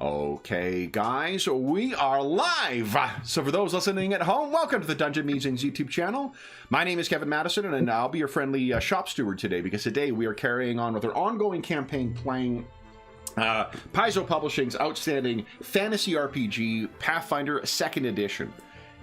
Okay, guys, we are live. So for those listening at home, welcome to the Dungeon Musings YouTube channel. My name is Kevin Madison, and I'll be your friendly shop steward today, because today we are carrying on with our ongoing campaign playing Paizo Publishing's outstanding fantasy RPG, Pathfinder 2nd Edition.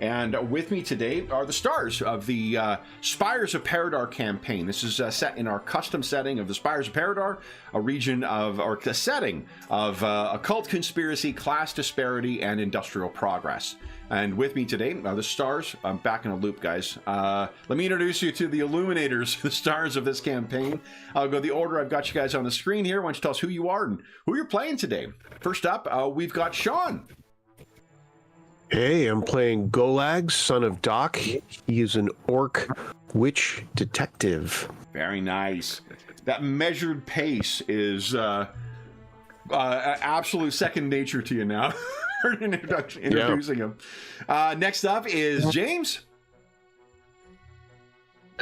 And with me today are the stars of the Spires of Paridar campaign. This is set in our custom setting of the Spires of Paridar, a region of, or a setting of occult conspiracy, class disparity, and industrial progress. And with me today are the stars. I'm back in a loop, guys. Let me introduce you to the illuminators, the stars of this campaign. I'll go the order I've got you guys on the screen here. Why don't you tell us who you are and who you're playing today? First up, we've got Sean. Hey, I'm playing Golag, son of Doc. He is an orc witch detective. Very nice. That measured pace is absolute second nature to you now. Introducing him. Next up is James.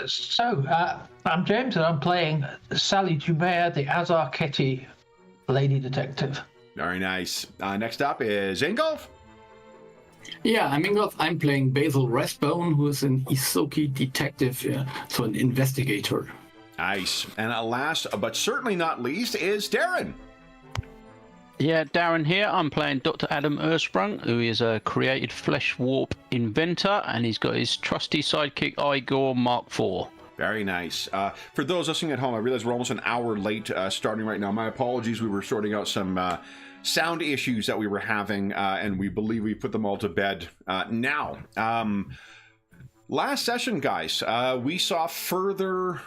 So, I'm James, and I'm playing Sally Jumea, the Azar-Keti lady detective. Very nice. Next up is Ingolf. Yeah, I'm Ingolf. I'm playing Basil Rathbone, who is an Isoki detective, so an investigator. Nice. And last, but certainly not least, is Darren. Yeah, Darren here. I'm playing Dr. Adam Ersprung, who is a created flesh warp inventor, and he's got his trusty sidekick Igor Mark IV. Very nice. For those listening at home, I realize we're almost an hour late starting right now. My apologies. We were sorting out some sound issues that we were having, and we believe we put them all to bed now. Last session, guys, we saw further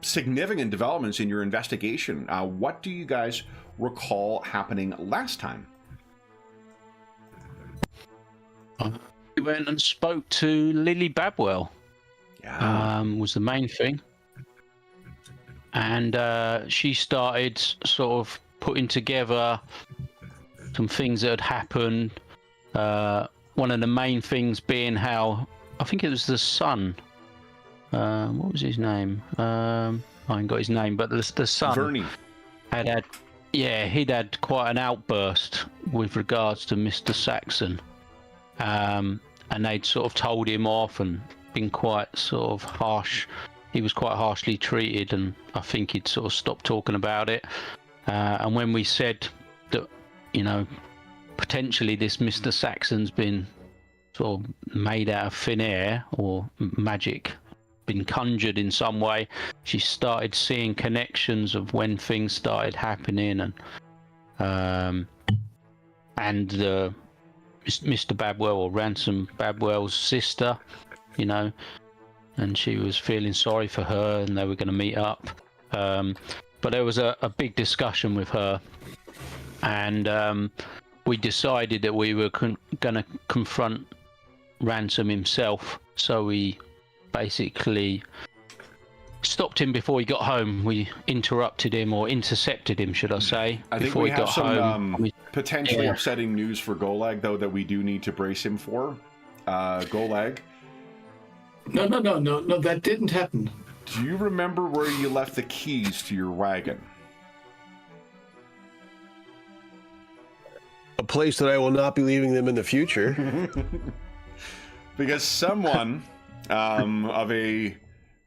significant developments in your investigation. What do you guys recall happening last time? We went and spoke to Lily Babwell. Yeah. Was the main thing. And she started sort of putting together some things that had happened. One of the main things being how, I think it was the son. What was his name? I haven't got his name, but the son. Vernie. He'd had quite an outburst with regards to Mr. Saxon. And they'd sort of told him off and been quite sort of harsh. He was quite harshly treated, and I think he'd sort of stopped talking about it. And when we said that, you know, potentially this Mr. Saxon's been sort of made out of thin air or magic, been conjured in some way, she started seeing connections of when things started happening, and Mr. Babwell, or Ransom Babwell's sister, you know, and she was feeling sorry for her, and they were going to meet up. But there was a big discussion with her, and we decided that we were going to confront Ransom himself. So we basically stopped him before he got home. We interrupted him, or intercepted him, should I say? I think before we he have got some home. potentially upsetting news for Golag, though, that we do need to brace him for. Golag. No, that didn't happen. Do you remember where you left the keys to your wagon? A place that I will not be leaving them in the future. Because someone of a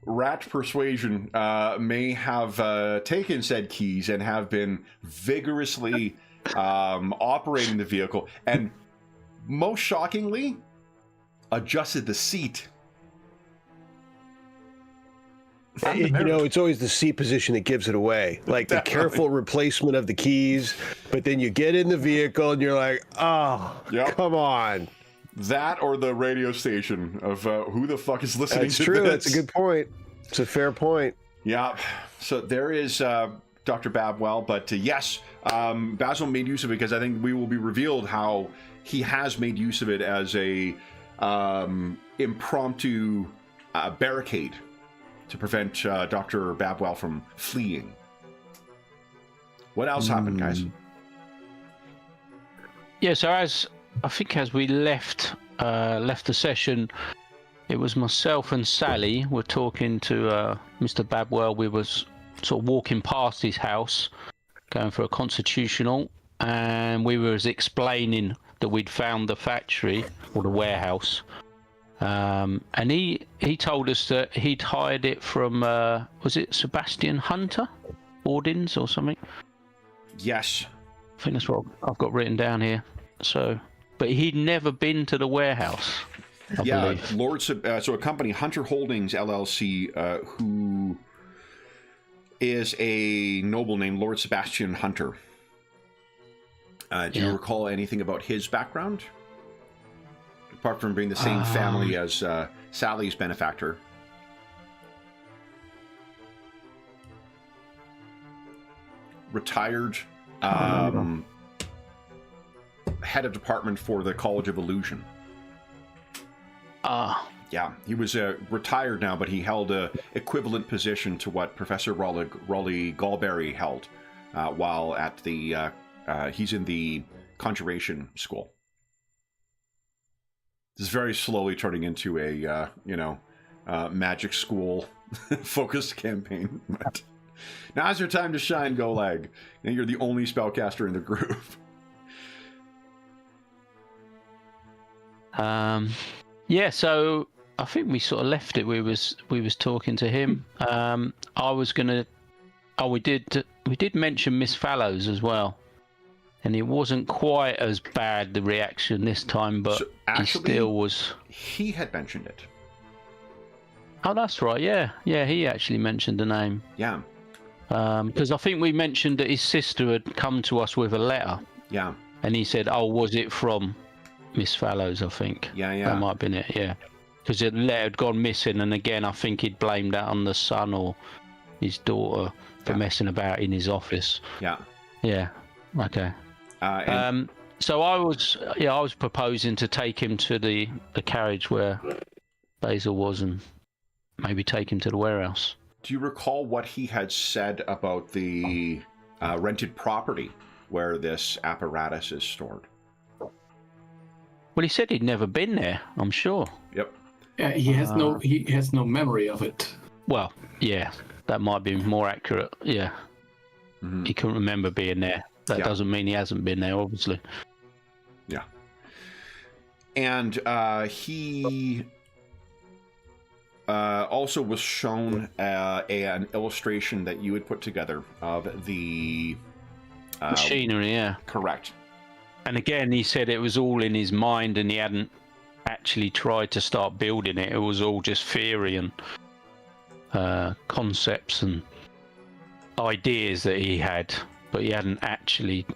rat persuasion may have taken said keys and have been vigorously operating the vehicle, and most shockingly, adjusted the seat. You know, it's always the seat position that gives it away. Like the careful replacement of the keys, but then you get in the vehicle and you're like, oh, come on. That or the radio station of who the fuck is listening to this? That's true. That's a good point. It's a fair point. Yeah. So there is Dr. Babwell, but yes, Basil made use of it, because I think we will be revealed how he has made use of it as a impromptu barricade to prevent Dr. Babwell from fleeing. What else happened, guys? Yeah, so as we left the session, it was myself and Sally were talking to Mr. Babwell. We was sort of walking past his house, going for a constitutional, and we were explaining that we'd found the factory or the warehouse. And he told us that he'd hired it from, was it Sebastian Hunter? Ordins or something? Yes. I think that's what I've got written down here. So, but he'd never been to the warehouse. I believe. Lord. So a company, Hunter Holdings LLC, who is a noble named Lord Sebastian Hunter. Do you recall anything about his background? Apart from being the same family as Sally's benefactor. Retired head of department for the College of Illusion. Yeah, he was retired now, but he held a equivalent position to what Professor Raleigh Galberry held while at the he's in the Conjuration School. This is very slowly turning into a magic school focused campaign. But now's your time to shine, Golag. And you're the only spellcaster in the group. Yeah, so I think we sort of left it. We was talking to him. We did mention Miss Fallows as well, and it wasn't quite as bad, the reaction this time, but actually, he still was. He had mentioned it. Oh, that's right. Yeah, he actually mentioned the name. Yeah. Because I think we mentioned that his sister had come to us with a letter. Yeah. And he said, "Oh, was it from Miss Fallows?" I think. Yeah. That might have been it. Yeah. Because the letter had gone missing, and again, I think he'd blamed that on the son or his daughter for messing about in his office. Yeah. Yeah. Okay. So I was proposing to take him to the carriage where Basil was, and maybe take him to the warehouse. Do you recall what he had said about the rented property where this apparatus is stored? Well, he said he'd never been there, I'm sure. Yep. He has no memory of it. Well, yeah, that might be more accurate. Yeah. Mm-hmm. He couldn't remember being there. That doesn't mean he hasn't been there, obviously. Yeah. And he also was shown an illustration that you had put together of the machinery. Yeah. Correct. And again, he said it was all in his mind, and he hadn't actually tried to start building it. It was all just theory and concepts and ideas that he had, but he hadn't actually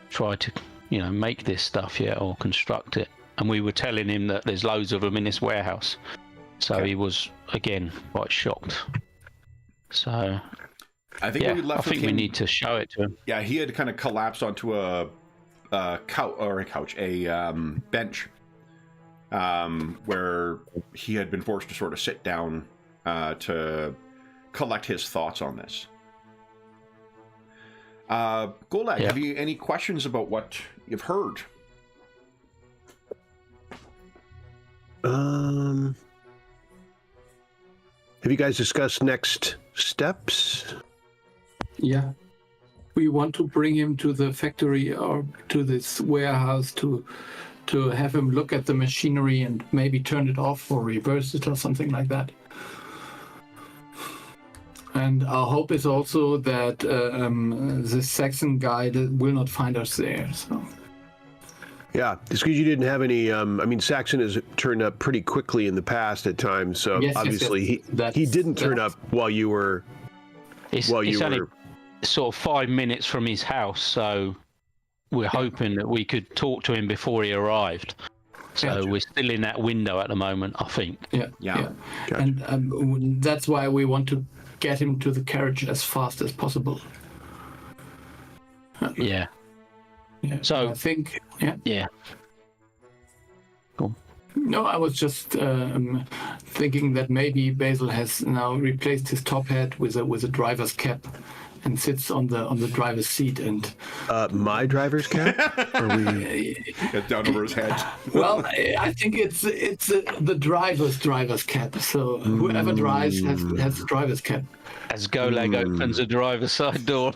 tried to, make this stuff yet or construct it. And we were telling him that there's loads of them in this warehouse. So he was, again, quite shocked. So I think we need to show it to him. Yeah, he had kind of collapsed onto a bench where he had been forced to sort of sit down to collect his thoughts on this. Golag, have you any questions about what you've heard? Have you guys discussed next steps? Yeah. We want to bring him to the factory or to this warehouse to have him look at the machinery and maybe turn it off or reverse it or something like that. And our hope is also that this Saxon guy will not find us there. So. Yeah, it's because you didn't have any. Saxon has turned up pretty quickly in the past at times. So obviously he didn't turn up while you were. It's only sort of 5 minutes from his house, so we're hoping that we could talk to him before he arrived. So we're still in that window at the moment, I think. Yeah. Gotcha. And that's why we want to get him to the carriage as fast as possible. Yeah. So I think. Yeah. Cool. No, I was just thinking that maybe Basil has now replaced his top hat with a driver's cap, and sits on the driver's seat. And my driver's cap? Or we get down over his head? Well, I think it's the driver's cap. So whoever drives has the driver's cap. As Golag opens the driver's side door,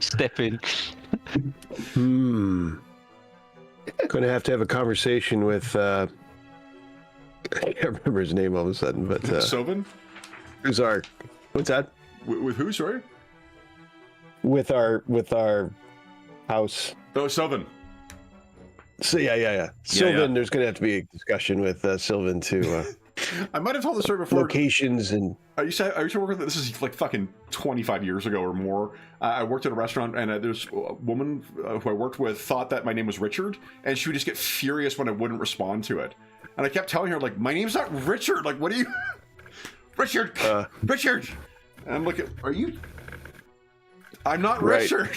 step in. Gonna have to have a conversation with. I can't remember his name all of a sudden, but Sylvan? who's our? What's that? With who? Sorry. With our house. Oh, Sylvan. So yeah. Sylvan. yeah. There's gonna have to be a discussion with Sylvan to I might have told the story before. locations and. I used to work with, this is like fucking 25 years ago or more. I worked at a restaurant, and there's a woman who I worked with thought that my name was Richard, and she would just get furious when I wouldn't respond to it. And I kept telling her, like, my name's not Richard. Like, what are you? Richard! Richard! And I'm looking, are you? I'm not Right. Richard.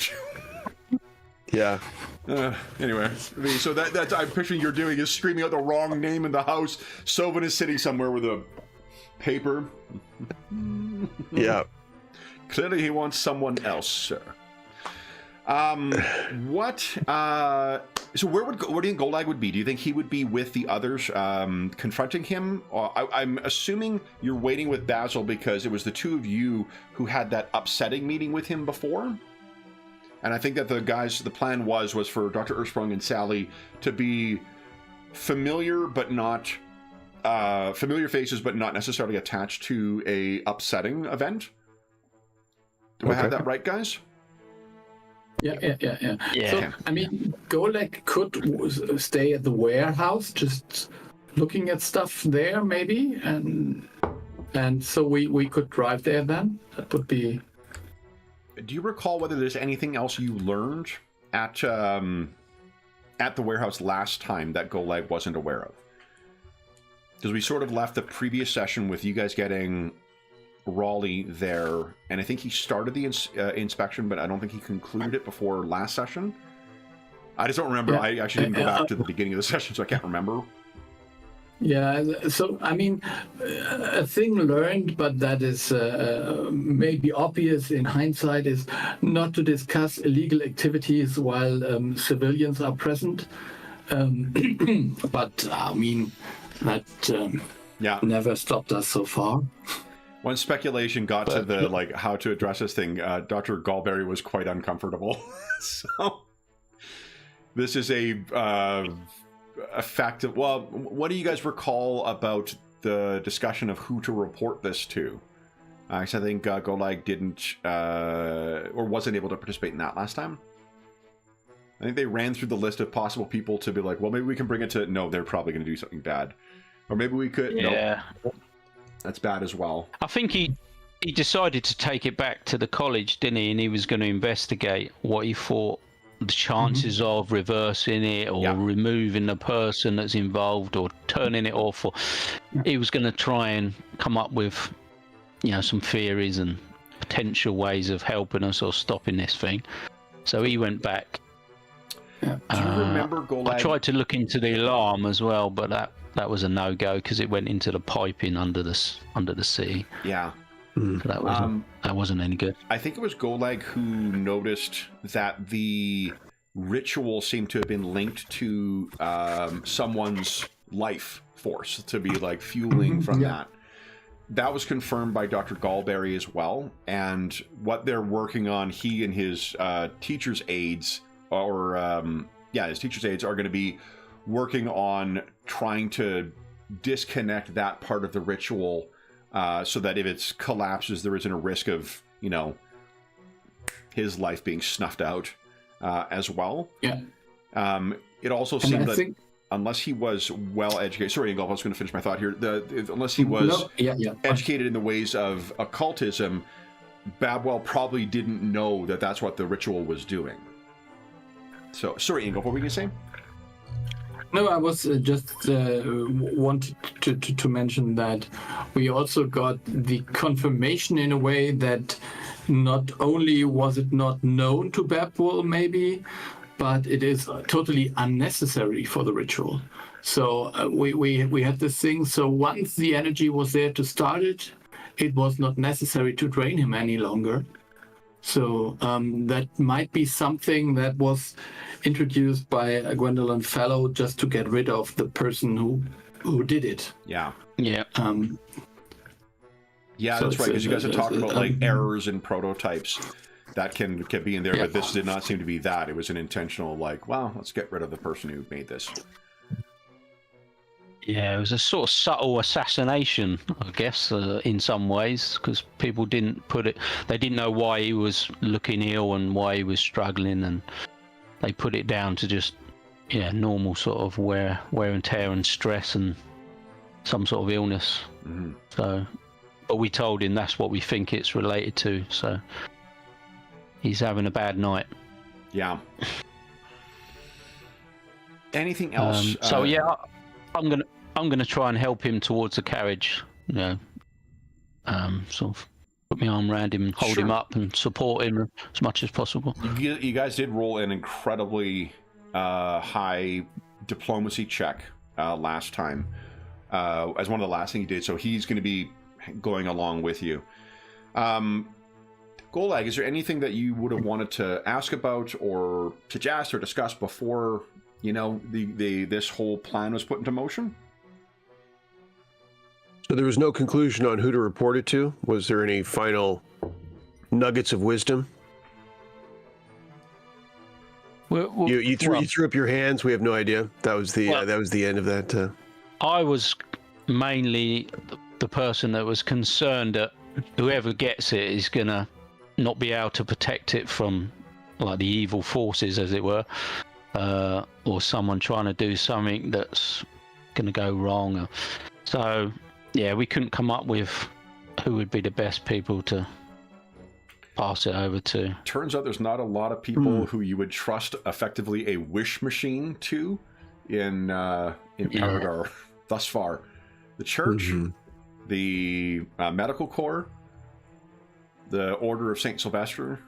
Yeah. Anyway, so that's I'm picturing you're doing is screaming out the wrong name in the house. Sylvan is sitting somewhere with a paper. Yeah. Clearly he wants someone else, sir. What so where do you think Golag would be? Do you think he would be with the others confronting him? Or I'm assuming you're waiting with Basil because it was the two of you who had that upsetting meeting with him before. And I think that the plan was for Dr. Ursprung and Sally to be familiar but not familiar faces, but not necessarily attached to a upsetting event. Do I have that right, guys? Yeah. Yeah. So, I mean, Golek could stay at the warehouse, just looking at stuff there, maybe, and so we could drive there then. That would be. Do you recall whether there's anything else you learned at the warehouse last time that Golag wasn't aware of? Because we sort of left the previous session with you guys getting Raleigh there, and I think he started the inspection, but I don't think he concluded it before last session. I just don't remember. Yeah. I actually didn't go back to the beginning of the session, so I can't remember. Yeah, so I mean, a thing learned, but that is maybe obvious in hindsight, is not to discuss illegal activities while civilians are present. But I mean, that never stopped us so far. When speculation got to the how to address this thing, Dr. Galberry was quite uncomfortable. So this is a fact of, well, what do you guys recall about the discussion of who to report this to? I think Golag didn't or wasn't able to participate in that last time. I think they ran through the list of possible people to be like, well, maybe we can bring it to, no, they're probably going to do something bad. Or maybe we could, Yeah. Nope, that's bad as well. I think he decided to take it back to the college, didn't he? And he was going to investigate what he thought the chances of reversing it or removing the person that's involved or turning it off. Or he was going to try and come up with, some theories and potential ways of helping us or stopping this thing. So he went back. Yeah. Do you remember Golag? I tried to look into the alarm as well, but that was a no-go because it went into the piping under the sea. Yeah. So that wasn't any good. I think it was Golag who noticed that the ritual seemed to have been linked to someone's life force, to be like fueling from that. That was confirmed by Dr. Galberry as well. And what they're working on, he and his teacher's aides, his teacher's aides are going to be working on trying to disconnect that part of the ritual so that if it collapses, there isn't a risk of, his life being snuffed out as well. Yeah. It also seemed that unless he was well educated, sorry, Ingolf, I was going to finish my thought here. Unless he was educated in the ways of occultism, Babwell probably didn't know that that's what the ritual was doing. So, sorry, Ingolf, what were you going to say? No, I was just wanted to mention that we also got the confirmation in a way that not only was it not known to Babwell, maybe, but it is totally unnecessary for the ritual. So we had this thing. So once the energy was there to start it, it was not necessary to drain him any longer. So that might be something that was introduced by Gwendolyn Fellow just to get rid of the person who did it. Yeah. Yeah. Yeah, so that's right, because you guys are talking about like errors in prototypes. that can be in there, but this did not seem to be that. It was an intentional, like, well, let's get rid of the person who made this. Yeah, it was a sort of subtle assassination, I guess, in some ways, because people didn't they didn't know why he was looking ill and why he was struggling, and they put it down to just, normal sort of wear and tear and stress and some sort of illness. Mm-hmm. So, but we told him that's what we think it's related to, so he's having a bad night. Yeah. Anything else? I'm gonna try and help him towards the carriage. Sort of put my arm around him and hold him up and support him as much as possible. You guys did roll an incredibly high diplomacy check last time, as one of the last things you did. So he's going to be going along with you. Golag, is there anything that you would have wanted to ask about or suggest or discuss before this whole plan was put into motion? So there was no conclusion on who to report it to? Was there any final nuggets of wisdom? You threw up your hands. We have no idea. That was the end of that. I was mainly the person that was concerned that whoever gets it is gonna not be able to protect it from like the evil forces, as it were, or someone trying to do something that's gonna go wrong. So yeah, we couldn't come up with who would be the best people to pass it over to. Turns out there's not a lot of people who you would trust effectively a wish machine to in Paridar thus far. The church, the medical corps, the Order of Saint Sylvester,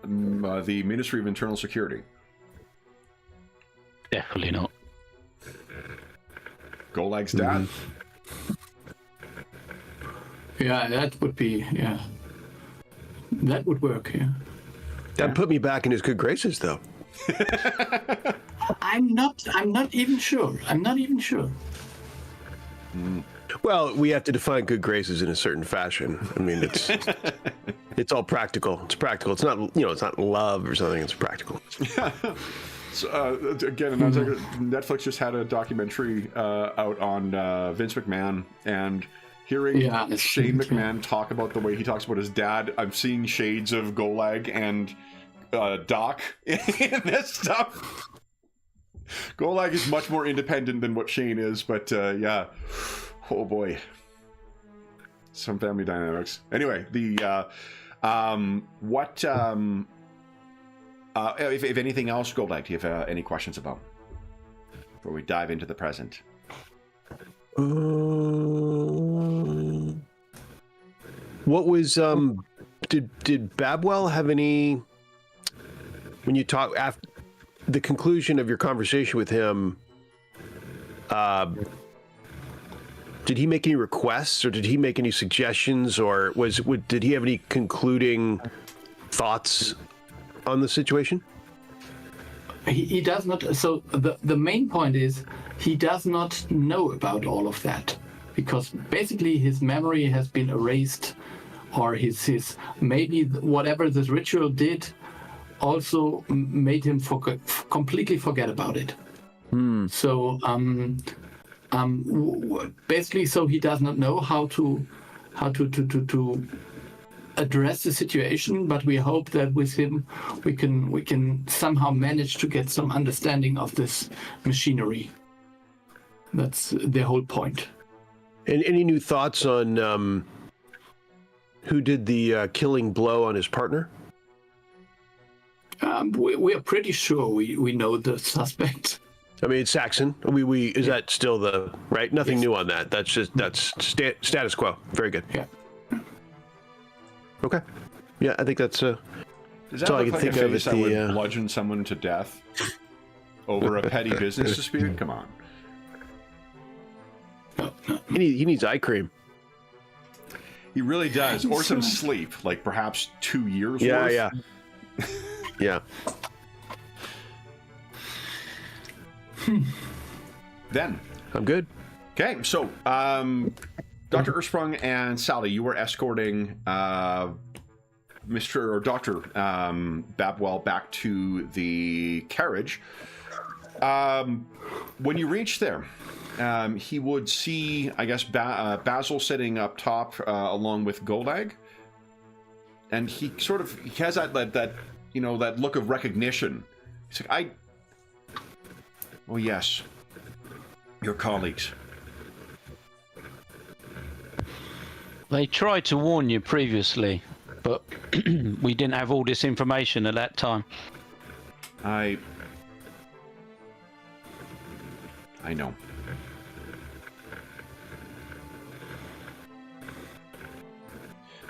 the Ministry of Internal Security. Definitely not. Golag's dad. Yeah, that would be, that would work, That put me back in his good graces, though. I'm not even sure. Well, we have to define good graces in a certain fashion. I mean, it's all practical. It's practical. It's not, it's not love or something. It's practical. So, again, Netflix just had a documentary out on Vince McMahon, and hearing Shane McMahon talk about the way he talks about his dad, I'm seeing shades of Golag and Doc in this stuff. Golag is much more independent than what Shane is, but oh boy, some family dynamics. Anyway, if anything else, Golag, do you have any questions about before we dive into the present? What was did Babwell have any, when you talk after the conclusion of your conversation with him, did he make any requests or did he make any suggestions, or did he have any concluding thoughts on the situation? He does not. So the main point is he does not know about all of that, because basically his memory has been erased, or his maybe whatever this ritual did also made him completely forget about it. So basically, so he does not know how to address the situation, but we hope that with him we can somehow manage to get some understanding of this machinery. That's the whole point. And any new thoughts on who did the killing blow on his partner? We are pretty sure we know the suspect. I mean, it's Saxon. Is that still the right? Nothing new on that. That's status quo. Very good. Yeah. Okay. Yeah, I think that's Does that all I look can like think a of. face that would bludgeon someone to death over a petty business dispute? Come on. He needs eye cream. He really does, or some sleep, like perhaps 2 years worth. Yeah. Yeah. Then I'm good. Okay, so Dr. Ursprung and Sally, you were escorting Mr. or Dr. Babwell back to the carriage. When you reach there, he would see, I guess, Basil sitting up top along with Golag, and he has that you know, that look of recognition. He's like, oh yes, your colleagues. They tried to warn you previously, but we didn't have all this information at that time. I know.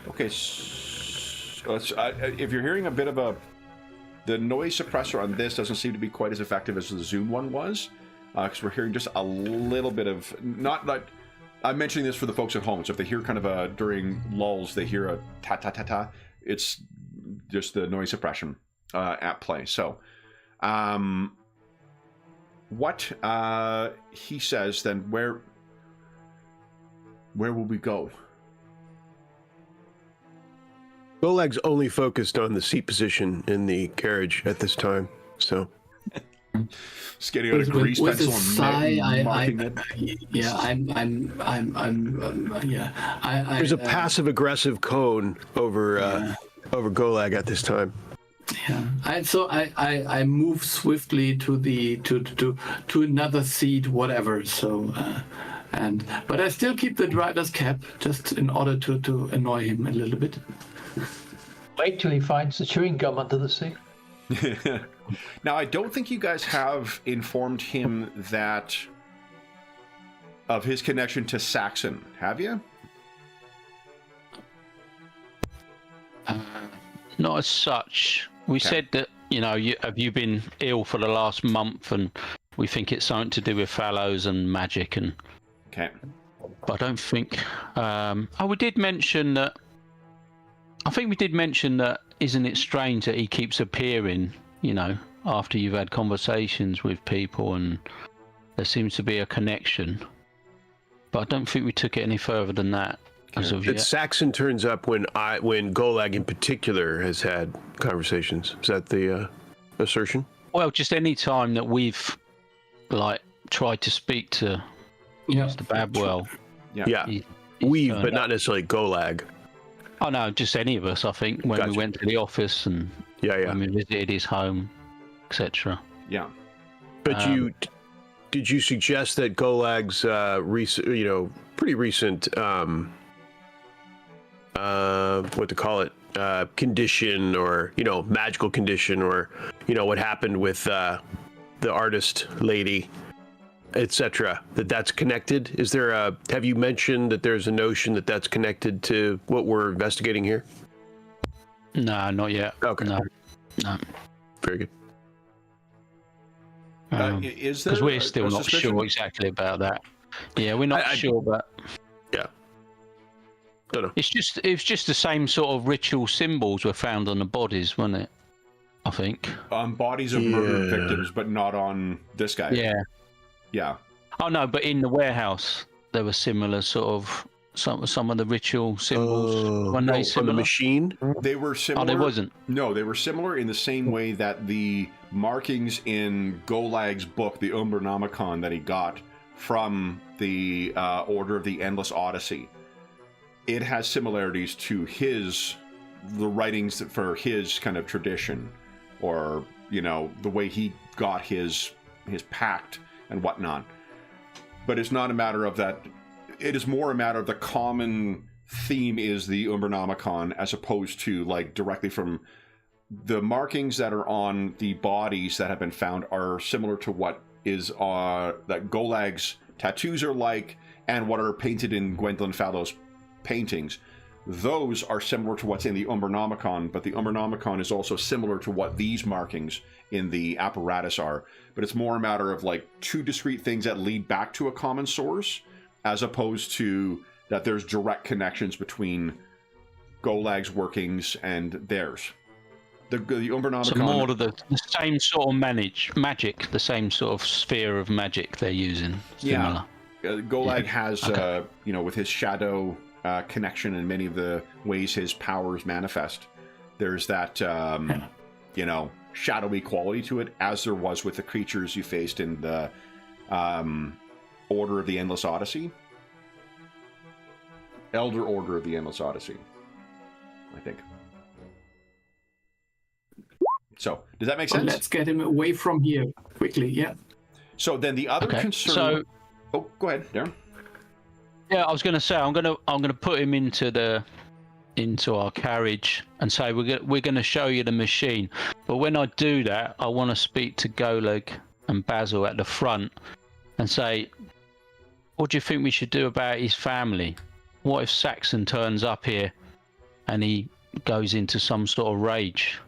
Okay, so if you're hearing a bit of the noise suppressor on this doesn't seem to be quite as effective as the Zoom one was, because we're hearing just a little bit of, not I'm mentioning this for the folks at home, so if they hear kind of during lulls, they hear a ta-ta-ta-ta, it's just the noise suppression at play. So, what he says then, where will we go? Golag's only focused on the seat position in the carriage at this time, so... Just getting out a grease pencil and marking it. There's a passive-aggressive cone over over Golag at this time. Yeah, I move swiftly to another seat, whatever. So, but I still keep the driver's cap just in order to annoy him a little bit. Wait till he finds the chewing gum under the seat. Now, I don't think you guys have informed him of his connection to Saxon, have you? Not as such. We said that, you know, have you been ill for the last month, and we think it's something to do with fallows and magic, and. Okay. But I don't think. We did mention that. I think we did mention that. Isn't it strange that he keeps appearing? You know, after you've had conversations with people, and there seems to be a connection. But I don't think we took it any further than that. As of yet. Saxon turns up when Golag in particular has had conversations. Is that the assertion? Well, just any time that we've tried to speak to Mr. Babwell. Yeah. But not necessarily Golag. Oh no, just any of us. I think when we went to the office and when we visited his home, etc. Yeah. But did you suggest that Golag's pretty recent what to call it, condition, or magical condition, or what happened with the artist lady, etc., that's connected? Is there have you mentioned that there's a notion that that's connected to what we're investigating here? No, not yet. Okay. No. Very good. Is there? Because we're still not sure exactly about that. Yeah, we're not sure, but yeah. Don't know. It's just the same sort of ritual symbols were found on the bodies, wasn't it? I think. On bodies of murdered victims, but not on this guy. Yeah. Yeah. Oh no, but in the warehouse there were similar sort of some of the ritual symbols. When they similar? On the machine? They were similar. Oh, they wasn't. No, they were similar in the same way that the markings in Golag's book, the Umbernomicon, that he got from the Order of the Endless Odyssey. It has similarities to the writings for his kind of tradition, or the way he got his pact and whatnot. But it's not a matter of that. It is more a matter of the common theme is the Umbernomicon, as opposed to directly from the markings that are on the bodies that have been found are similar to what is that Golag's tattoos are like, and what are painted in Gwendolyn Fallow's paintings. Those are similar to what's in the Umbernomicon, but the Umbernomicon is also similar to what these markings in the apparatus are. But it's more a matter of two discrete things that lead back to a common source, as opposed to that there's direct connections between Golag's workings and theirs. The Umbernomicon... So more of the same sort of magic, the same sort of sphere of magic they're using. Similar. Yeah. Golag has, with his shadow connection and many of the ways his powers manifest, There's that, you know, shadowy quality to it, as there was with the creatures you faced in the Order of the Endless Odyssey. Elder Order of the Endless Odyssey, I think. So, does that make sense? Let's get him away from here quickly. Yeah. So then the other concern. So, oh, go ahead, Darren. Yeah, I was going to say I'm going to put him into our carriage and say we're going to show you the machine. But when I do that, I want to speak to Goleg and Basil at the front and say, what do you think we should do about his family? What if Saxon turns up here and he goes into some sort of rage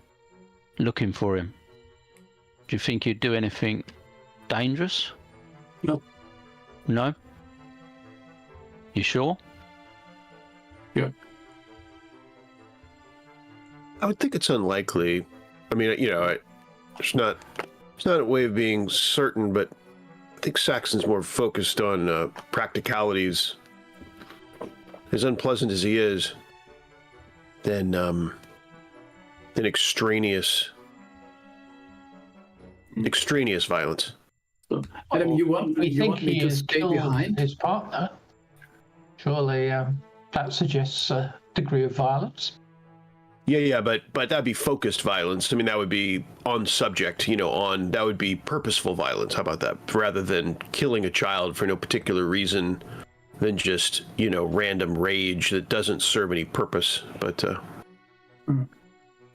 looking for him? Do you think he'd do anything dangerous? No. No? You sure? Yeah. I would think it's unlikely. I mean, you know, it's not a way of being certain, but I think Saxon's more focused on practicalities. As unpleasant as he is, than extraneous violence. So, Adam, you want We think me he to has stay killed behind? his partner. Surely that suggests a degree of violence. Yeah, but that'd be focused violence. I mean, that would be on subject, you know, that would be purposeful violence. How about that? Rather than killing a child for no particular reason, than just, you know, random rage that doesn't serve any purpose. But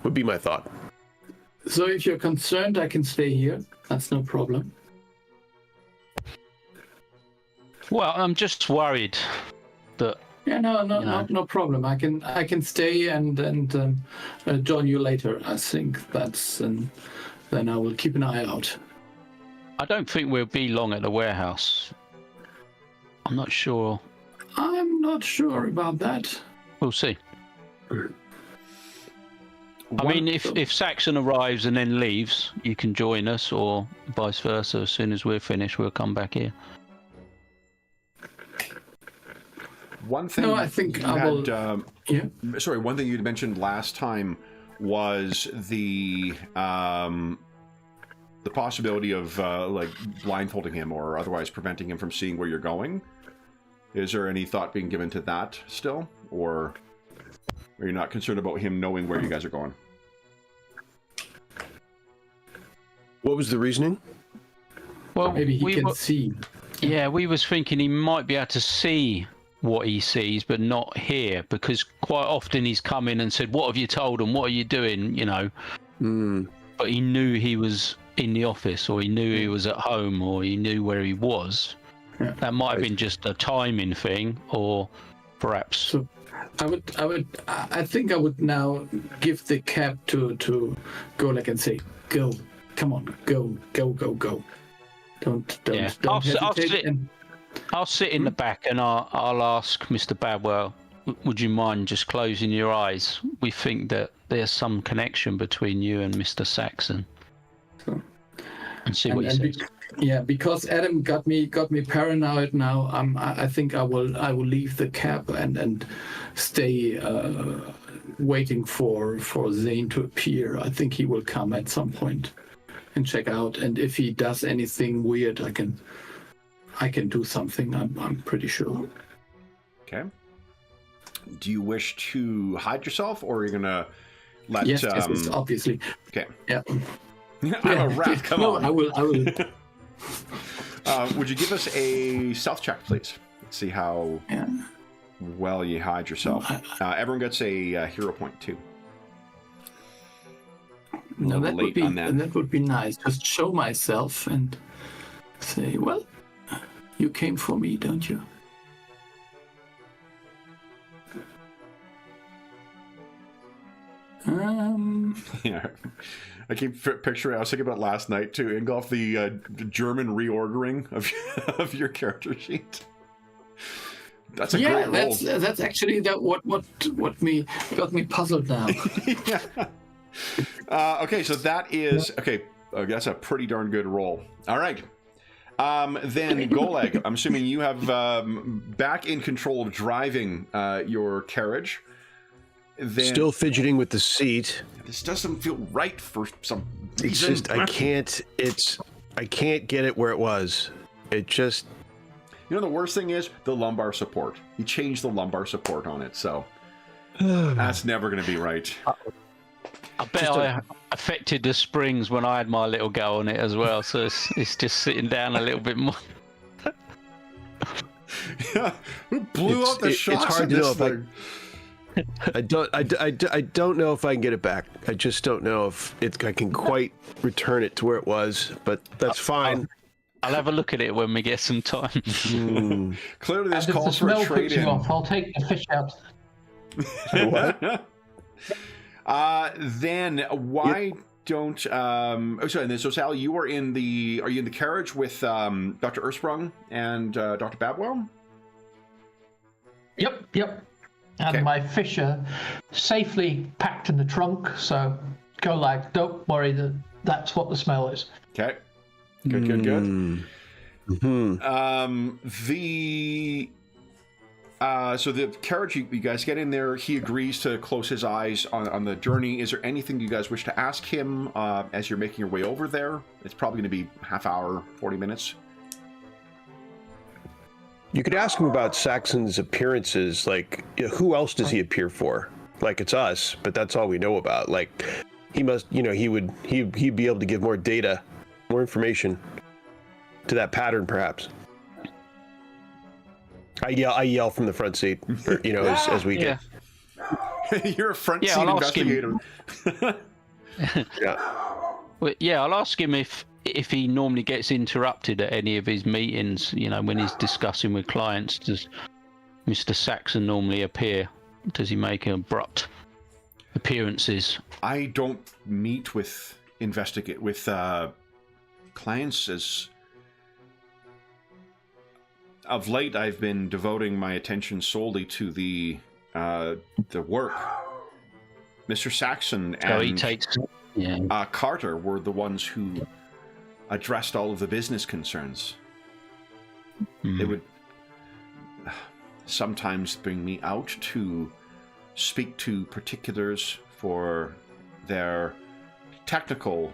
would be my thought. So if you're concerned, I can stay here. That's no problem. Well, I'm just worried that. Yeah, no problem. I can stay and join you later. I think that's, and then I will keep an eye out. I don't think we'll be long at the warehouse. I'm not sure. I'm not sure about that. We'll see. I mean, if Saxon arrives and then leaves, you can join us, or vice versa. As soon as we're finished, we'll come back here. One thing. No, I think I will. Yeah. Sorry, one thing you'd mentioned last time was the possibility of like blindfolding him or otherwise preventing him from seeing where you're going. Is there any thought being given to that still, or are you not concerned about him knowing where you guys are going? What was the reasoning? Well, Maybe he can see. Yeah, we was thinking he might be able to see what he sees, but not hear, because quite often he's come in and said, "What have you told him? What are you doing?" You know. But he knew he was in the office, or he knew he was at home, or he knew where he was. Yeah. That might have been just a timing thing, or perhaps. So I think I would now give the cap to Golek and say, "Go, come on, go." Don't hesitate. I'll sit in the back and I'll ask Mr. Badwell, would you mind just closing your eyes? We think that there's some connection between you and Mr. Saxon. And see what he says. Yeah, because Adam got me paranoid now. I think I will leave the cab and stay waiting for Zane to appear. I think he will come at some point and check out. And if he does anything weird, I can do something. I'm pretty sure. Okay. Do you wish to hide yourself, or are you gonna let? Yes, obviously. Okay. Yeah. I'm a rat. Come on. I will. Would you give us a stealth check, please? Let's see how well you hide yourself. Everyone gets a hero point too. No, that would be nice. Just show myself and say, "Well, you came for me, don't you?" Yeah, I keep picturing. I was thinking about last night too. Ingolf, the German reordering of your character sheet. That's a great roll. That's actually what got me puzzled now. Yeah. Okay, so that is okay. That's a pretty darn good roll. All right. Then Goleg, I'm assuming you have back in control of driving your carriage. then Still fidgeting with the seat. this doesn't feel right for some It's reason. just I can't get it where it was. It just You know, the worst thing is the lumbar support. He changed the lumbar support on it, so that's never going to be right. I bet I affected the springs when I had my little go on it as well, so it's just sitting down a little bit more. Yeah, who blew out the shocks it's hard in to this know thing? I don't know if I can get it back. I just don't know if I can quite return it to where it was, but that's fine. I'll have a look at it when we get some time. Clearly, this And if the calls for a smell puts trade-in. you off, I'll take the fish out. Then why don't so Sal, you are in the carriage with Dr. Ursprung and Dr. Babwell? Yep. And Okay. my fish are safely packed in the trunk, so go like, don't worry, that's what the smell is. Okay. Good. Mm-hmm. So the carriage, you guys get in there. He agrees to close his eyes on the journey. Is there anything you guys wish to ask him as you're making your way over there? It's probably going to be half hour, 40 minutes. You could ask him about Saxon's appearances. Like, who else does he appear for? Like, it's us, but that's all we know about. Like, he must, he'd be able to give more data, more information to that pattern, perhaps. I yell from the front seat, as we get. You're a front seat I'll ask investigator. Yeah. Well, yeah, I'll ask him if he normally gets interrupted at any of his meetings. When he's discussing with clients, does Mr. Saxon normally appear? Does he make abrupt appearances? I don't meet with clients as of late. I've been devoting my attention solely to the work. Mr. Saxon and Carter were the ones who addressed all of the business concerns. They would sometimes bring me out to speak to particulars for their technical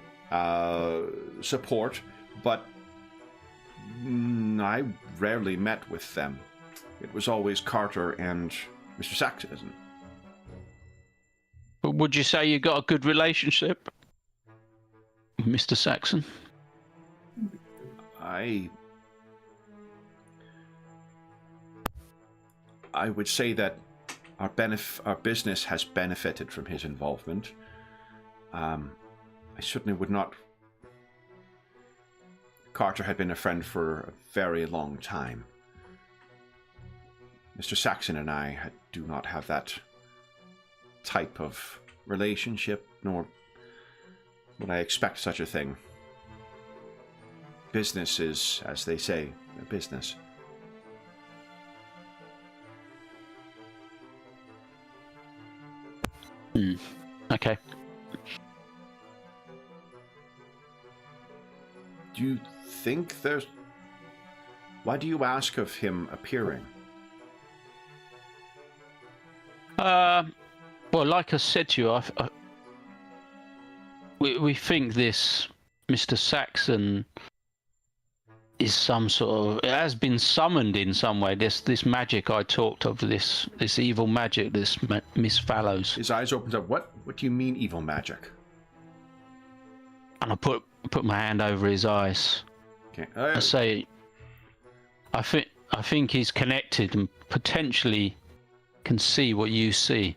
support, but I rarely met with them. It was always Carter and Mr. Saxon. But would you say you got a good relationship with Mr. Saxon? I would say that our business has benefited from his involvement. I certainly would not. Carter had been a friend for a very long time. Mr. Saxon and I do not have that type of relationship, nor would I expect such a thing. Business is, as they say, a business. Okay. Do you think there's... Why do you ask of him appearing? Well, like I said to you, we think this Mr. Saxon is some sort of... It has been summoned in some way. This magic I talked of, this evil magic, this Miss Fallows. His eyes opened up. What do you mean, evil magic? And I put my hand over his eyes. Okay. I say, I think he's connected and potentially can see what you see.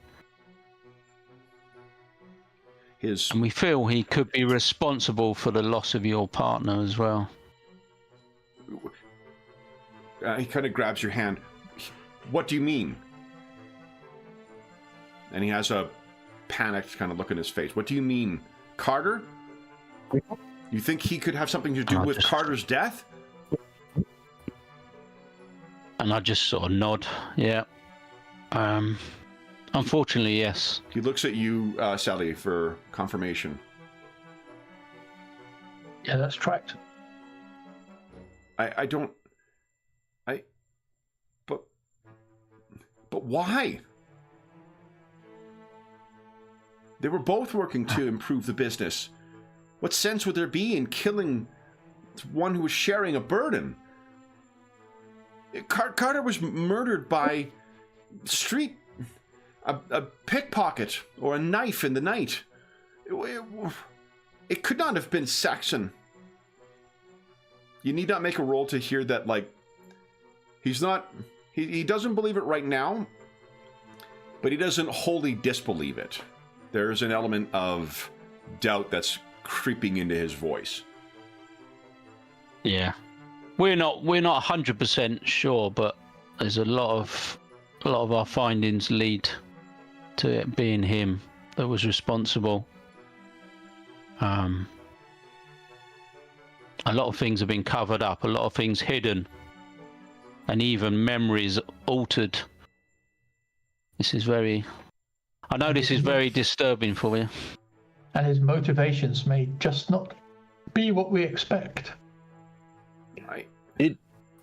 And we feel he could be responsible for the loss of your partner as well. He kind of grabs your hand. What do you mean? And he has a panicked kind of look in his face. What do you mean? Carter? You think he could have something to do with Carter's death? And I just sort of nod. Yeah. Unfortunately, yes. He looks at you, Sally, for confirmation. Yeah, that's tracked. But why? They were both working to improve the business. What sense would there be in killing one who was sharing a burden? Carter was murdered by a pickpocket or a knife in the night. It could not have been Saxon. You need not make a roll to hear that, like, he doesn't believe it right now, but he doesn't wholly disbelieve it. There's an element of doubt that's creeping into his voice. Yeah. We're not 100% sure, but there's a lot of our findings lead to it being him that was responsible. A lot of things have been covered up, a lot of things hidden, and even memories altered. I know this is very disturbing for you. And his motivations may just not be what we expect.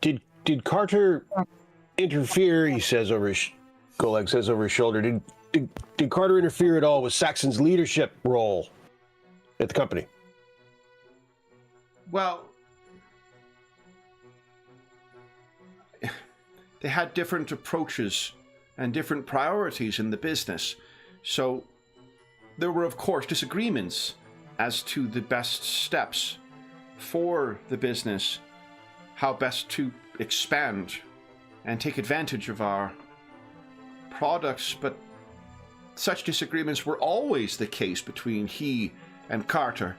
Did Carter interfere? He says over his Goleg says over his shoulder. Did Carter interfere at all with Saxon's leadership role at the company? Well, they had different approaches and different priorities in the business. So there were, of course, disagreements as to the best steps for the business, how best to expand and take advantage of our products, but such disagreements were always the case between he and Carter.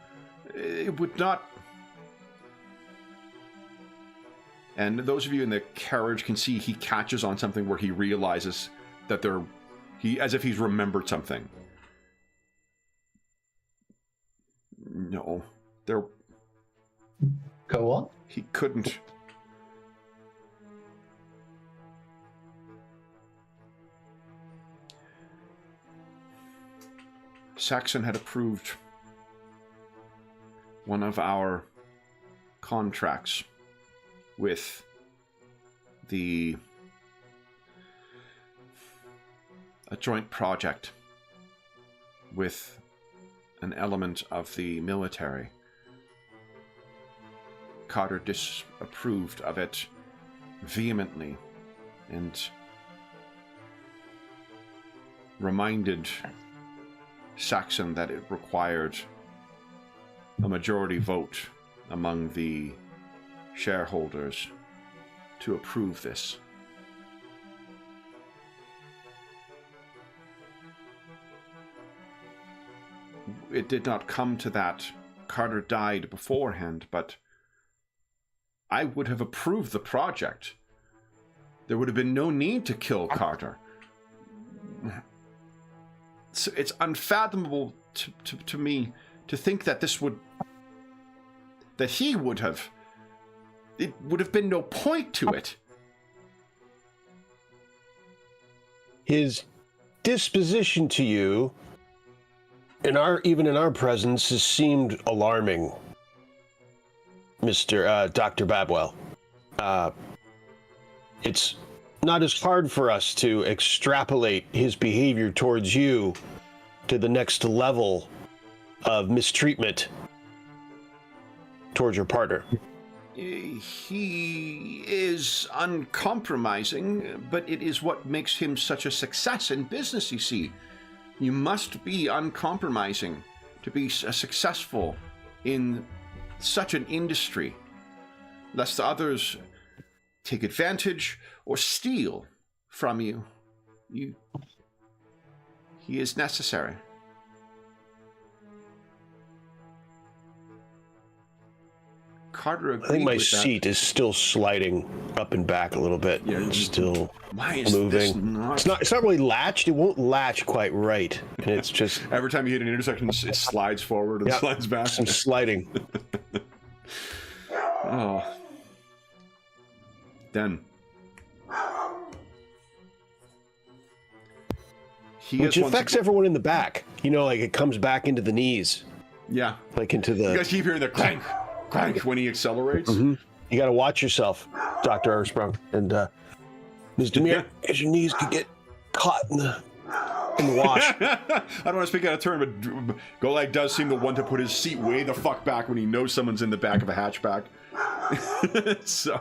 It would not... And those of you in the carriage can see he catches on something where he realizes that as if he's remembered something. No, Go on. he couldn't. Saxon had approved one of our contracts with a joint project with an element of the military. Carter disapproved of it vehemently and reminded Saxon that it required a majority vote among the shareholders to approve this. It did not come to that. Carter died beforehand, but I would have approved the project. There would have been no need to kill Carter. It's unfathomable to me to think that he would have. It would have been no point to it. His disposition to you, even in our presence, has seemed alarming, Dr. Babwell. It's not as hard for us to extrapolate his behavior towards you to the next level of mistreatment towards your partner. He is uncompromising, but it is what makes him such a success in business, you see. You must be uncompromising to be successful in such an industry, lest others take advantage or steal from you. He is necessary. Carter agreed. I think my with that. seat is still sliding up and back a little bit. Yeah, It's still why is moving. This It's not really latched. It won't latch quite right. And it's just Every time you hit an intersection, it slides forward and slides back. some sliding. Oh. Then. Which affects everyone in the back. Like it comes back into the knees. Yeah. Like into the... You guys keep hearing the clank, clank when he accelerates. Mm-hmm. You got to watch yourself, Dr. Armstrong. And Ms. Demir, as your knees could get caught in the and wash. I don't want to speak out of turn, but Golag does seem the one to put his seat way the fuck back when he knows someone's in the back of a hatchback. So,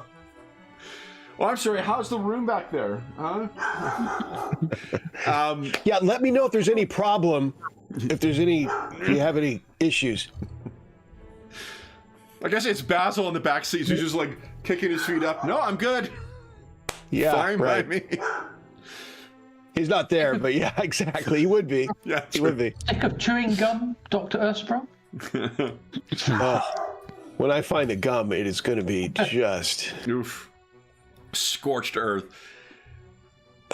well, I'm sorry. How's the room back there? Huh? Yeah, let me know if there's any problem. If you have any issues. I guess it's Basil in the back seat who's just like kicking his feet up. No, I'm good. Yeah, Fine by right. me. He's not there, but yeah, exactly. He would be. Yeah, he would be. Stick of chewing gum, Dr. Earthsprung? When I find the gum, it is going to be just... Oof. Scorched earth.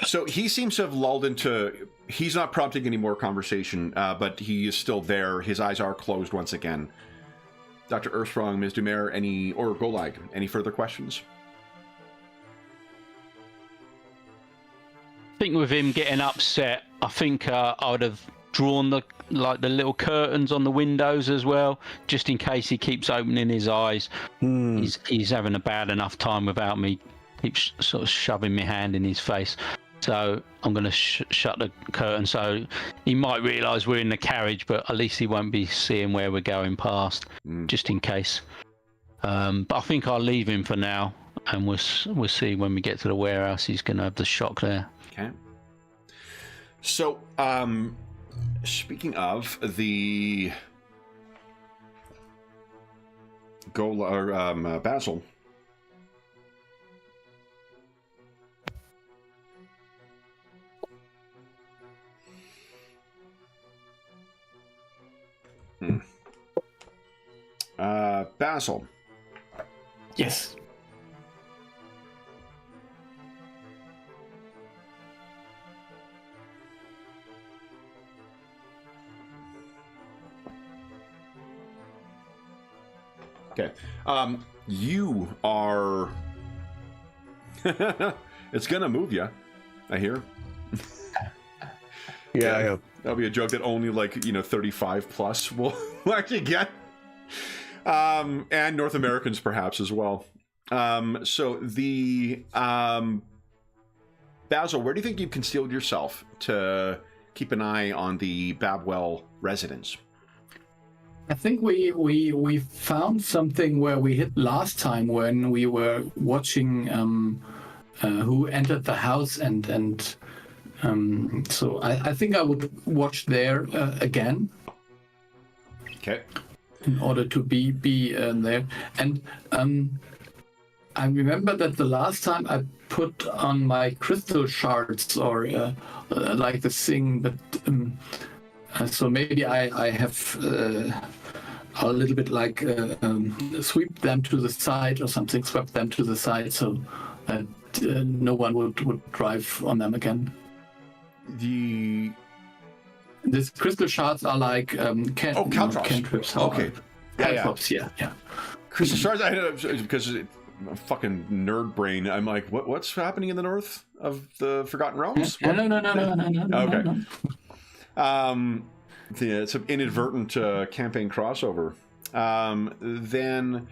So he seems to have lulled into... He's not prompting any more conversation, but he is still there. His eyes are closed once again. Dr. Earthsprung, Ms. Dumer, or Golag, any further questions? I think with him getting upset, I think I would have drawn the little curtains on the windows as well, just in case he keeps opening his eyes. He's having a bad enough time without me. Keeps sort of shoving my hand in his face. So I'm going to shut the curtain so he might realise we're in the carriage, but at least he won't be seeing where we're going past, just in case. But I think I'll leave him for now, and we'll see when we get to the warehouse. He's going to have the shock there. Okay. So, speaking of the Basil. Basil. Yes. Okay. You are... It's gonna move you, I hear. Yeah. That'll be a joke that only 35 plus will actually get. And North Americans perhaps as well. So the Basil, where do you think you've concealed yourself to keep an eye on the Babwell residence? I think we found something where we hit last time when we were watching who entered the house and so I think I would watch there again. Okay. In order to be there, and I remember that the last time I put on my crystal shards or like the thing, but so maybe I have a little bit like sweep them to the side or something, swept them to the side so that no one would drive on them again. These crystal shards are like caltrops. cantrips. Okay. Caltrops, yeah. Crystal shards, because fucking nerd brain, I'm like, what's happening in the north of the Forgotten Realms? No. Okay. It's an inadvertent campaign crossover. Then,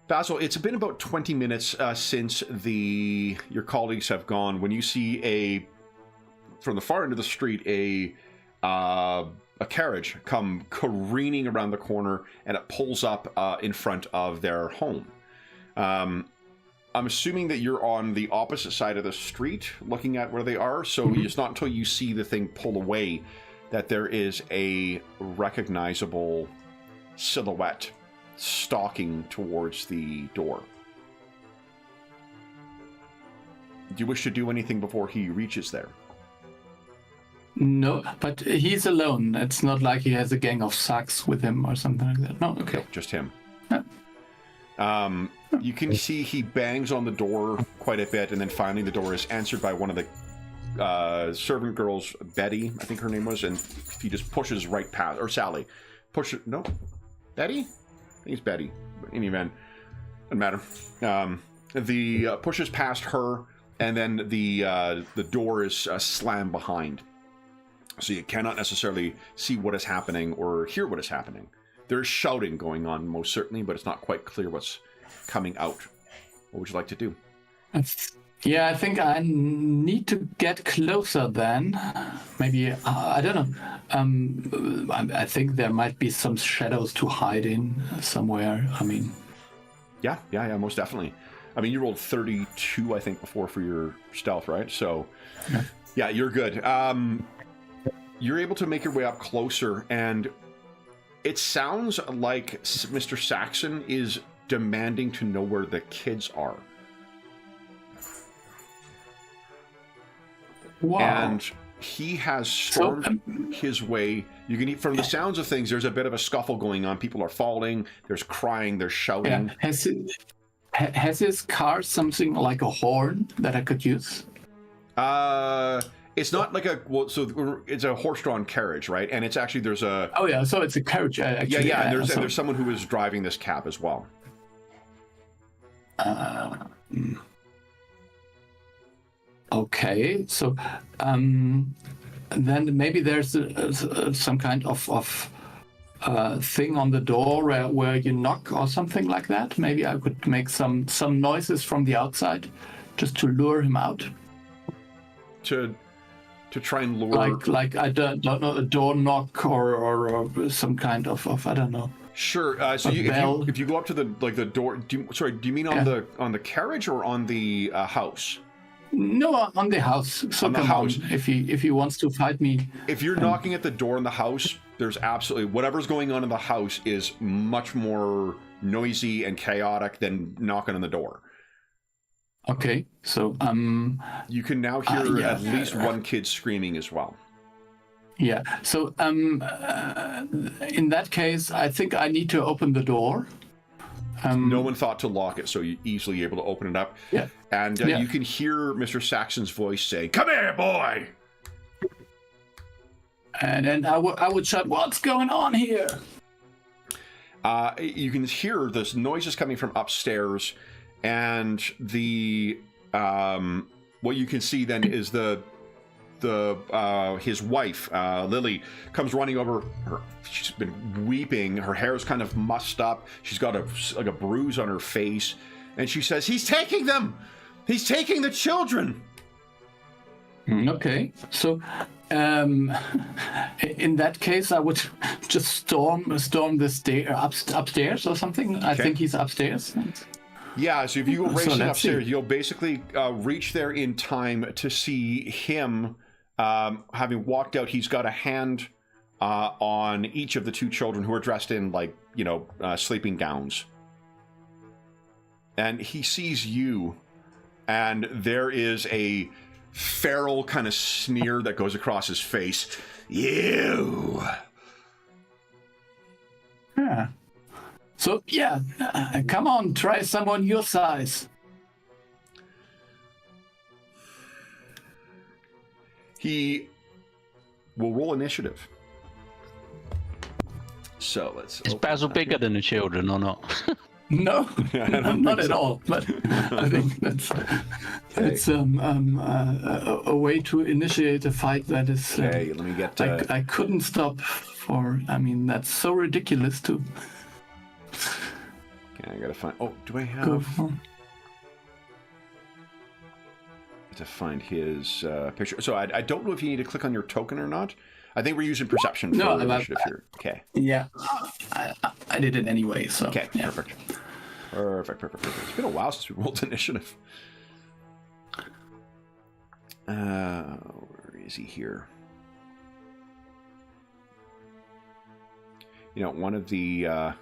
Basil, it's been about 20 minutes since your colleagues have gone. When you see from the far end of the street, a carriage come careening around the corner, and it pulls up in front of their home. I'm assuming that you're on the opposite side of the street, looking at where they are. So it's not until you see the thing pull away that there is a recognizable silhouette stalking towards the door. Do you wish to do anything before he reaches there? No, but he's alone. It's not like he has a gang of thugs with him or something like that. No, okay. No, just him. Yeah. You can see he bangs on the door quite a bit, and then finally the door is answered by one of the servant girls, Betty, I think her name was, and he just pushes right past, or Sally. No? Betty? I think it's Betty. In any event, doesn't matter. Pushes past her, and then the door is slammed behind. So you cannot necessarily see what is happening or hear what is happening. There's shouting going on, most certainly, but it's not quite clear what's coming out. What would you like to do? Yeah, I think I need to get closer then. Maybe, I don't know. I think there might be some shadows to hide in somewhere. I mean, Yeah, most definitely. I mean, you rolled 32, I think, before for your stealth, right? So, yeah, you're good. You're able to make your way up closer, and it sounds like Mr. Saxon is demanding to know where the kids are. wow. And he has stormed his way. You can, from the sounds of things, there's a bit of a scuffle going on. People are falling. There's crying. There's shouting. Has his car something like a horn that I could use? It's not like so it's a horse-drawn carriage, right? And it's actually there's a. Oh yeah, so it's a carriage. Actually, yeah. And there's someone who is driving this cab as well. Okay, so then maybe there's some kind of thing on the door where you knock or something like that. Maybe I could make some noises from the outside just to lure him out. To try and lure, like I don't know, a door knock or some kind of I don't know. Sure. So if you go up to the door, do you mean on the carriage or on the house? No, on the house. So on the house. If he wants to fight me. If you're knocking at the door in the house, there's absolutely whatever's going on in the house is much more noisy and chaotic than knocking on the door. Okay, so you can now hear at least one kid screaming as well. Yeah. So in that case, I think I need to open the door. No one thought to lock it, so you're easily able to open it up. Yeah. And you can hear Mr. Saxon's voice say, "Come here, boy!" And then I would shout, "What's going on here?" You can hear this noises coming from upstairs, and the what you can see then is his wife, Lily, comes running over. She's been weeping. Her hair's kind of mussed up. She's got a bruise on her face, and she says, "He's taking them. He's taking the children." Okay, so in that case, I would just storm the upstairs or something. Okay. I think he's upstairs. Yeah, so if you go racing upstairs, you'll basically reach there in time to see him. Having walked out, he's got a hand on each of the two children who are dressed in sleeping gowns. And he sees you, and there is a feral kind of sneer that goes across his face. You! Yeah. So, come on, try someone your size. He will roll initiative. So let's. Is Basil bigger than the children or not? No, not at all. But I think it's a way to initiate a fight that is. Okay, let me get. I couldn't stop for. I mean, that's so ridiculous too. Okay, I gotta find. Oh, do I have? To find his picture. So I don't know if you need to click on your token or not. I think we're using perception for initiative here. Okay. Yeah, I did it anyway. So. Okay. Yeah. Perfect. It's been a while since we rolled initiative. Where is he here? One of the.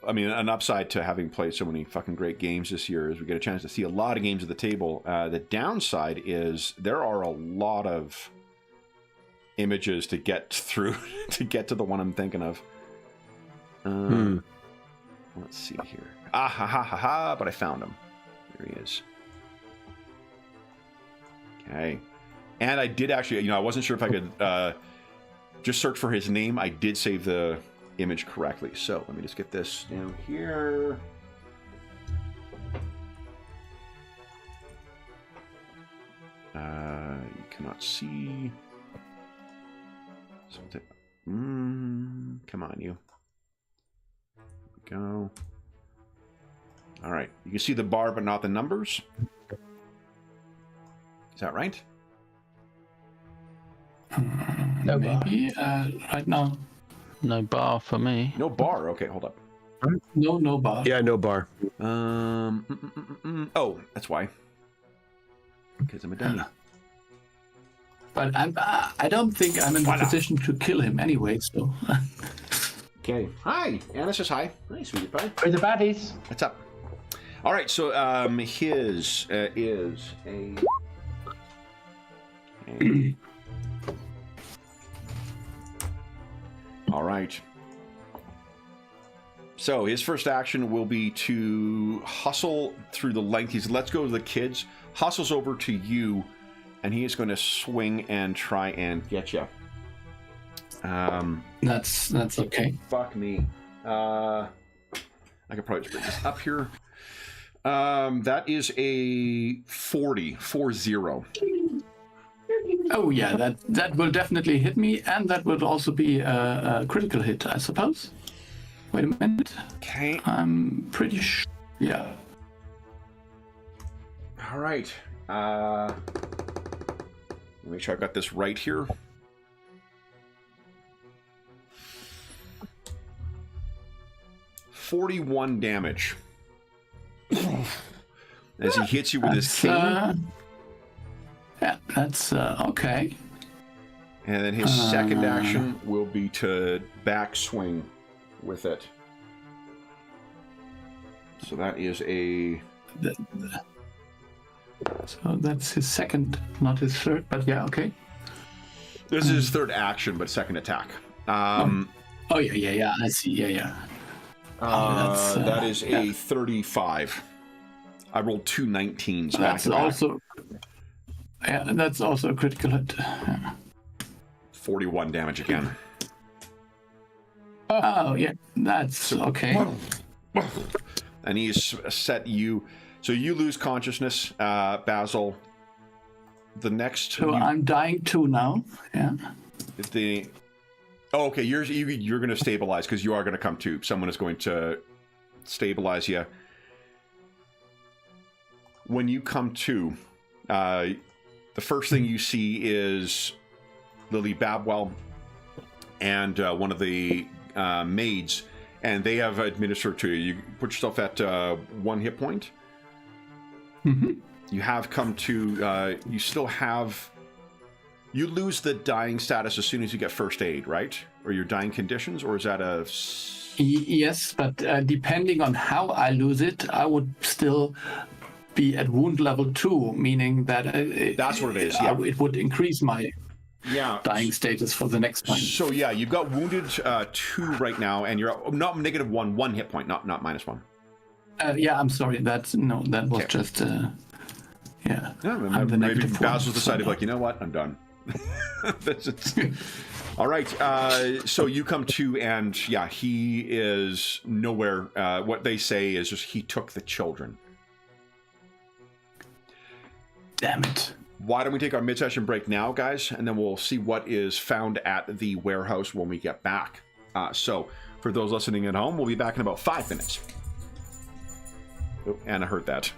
An upside to having played so many fucking great games this year is we get a chance to see a lot of games at the table. The downside is there are a lot of images to get through to get to the one I'm thinking of. Let's see here. But I found him. There he is. Okay. And I did actually, I wasn't sure if I could just search for his name. I did save the image correctly. So let me just get this down here. You cannot see. Come on, you. There we go. All right. You can see the bar, but not the numbers. Is that right? No Maybe right now. No bar for me. No bar. Okay, hold up. No bar. Yeah, no bar. Oh, that's why. Because I'm a dummy. But I don't think I'm in the position to kill him anyway. So. Okay. Hi. Anna says hi. Hi, sweetie pie. We're the baddies. What's up? All right. So his is a. All right. So his first action will be to hustle through the length. He's let's go to the kids, hustles over to you, and he is going to swing and try and get you. That's okay. Fuck me. I could probably just bring this up here. That is a 40. Oh yeah, that will definitely hit me, and that would also be a critical hit, I suppose. Wait a minute. Okay. I'm pretty sure. Yeah. All right. Let me make sure I've got this right here. $41 damage. As he hits you with his cane. Yeah, that's okay. And then his second action will be to backswing with it. So that is a... So that's his second, not his third, but yeah, okay. This is his third action, but second attack. Oh yeah, I see, yeah. That is a 35. I rolled two 19s. That's also... Yeah, that's also a critical hit. Yeah. 41 damage again. Oh, yeah, that's okay. And he's set you... So you lose consciousness, Basil. The next... So I'm dying too now, yeah. Oh, okay, you're going to stabilize, because you are going to come to. Someone is going to stabilize you. When you come to, the first thing you see is Lily Babwell and one of the maids, and they have administered to you. You put yourself at 1 hit point. Mm-hmm. You have come to, you still have... You lose the dying status as soon as you get first aid, right? Or your dying conditions, or is that a... Yes, but depending on how I lose it, I would still be at wound level 2, meaning that that's what it is, yeah. It would increase my dying status for the next time. So yeah, you've got wounded 2 right now, and you're not -1, 1 hit point, not -1. Yeah, I'm sorry. That was just yeah. Maybe Basil decided, like, you know what, I'm done. All right, so you come to, and yeah, he is nowhere. What they say is just he took the children. Damn it. Why don't we take our mid-session break now, guys, and then we'll see what is found at the warehouse when we get back. So for those listening at home, we'll be back in about 5 minutes. Oh, Anna heard that.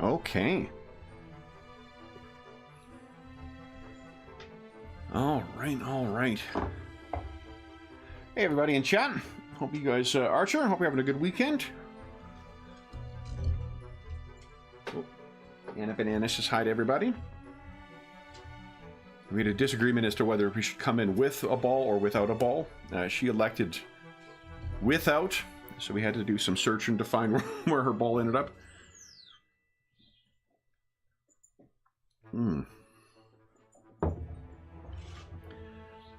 Okay. All right. Hey, everybody in chat. Hope you guys, Archer, hope you're having a good weekend. Oh, Anna Banana says hi to everybody. We had a disagreement as to whether we should come in with a ball or without a ball. She elected without, so we had to do some searching to find where her ball ended up.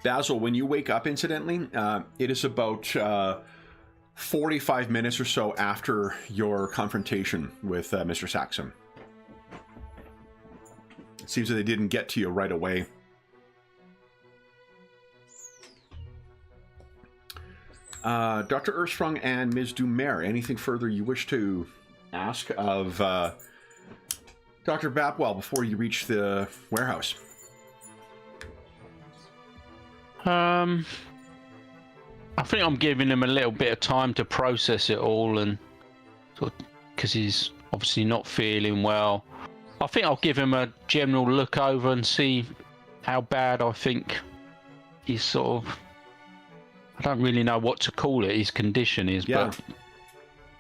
Basil, when you wake up, incidentally, it is about 45 minutes or so after your confrontation with Mr. Saxon. It seems that they didn't get to you right away. Dr. Ersprung and Ms. Dumer, anything further you wish to ask of Dr. Bapwell before you reach the warehouse? I think I'm giving him a little bit of time to process it all, and because he's obviously not feeling well. I think I'll give him a general look over and see how bad I think he's sort of... I don't really know what to call it, his condition is, but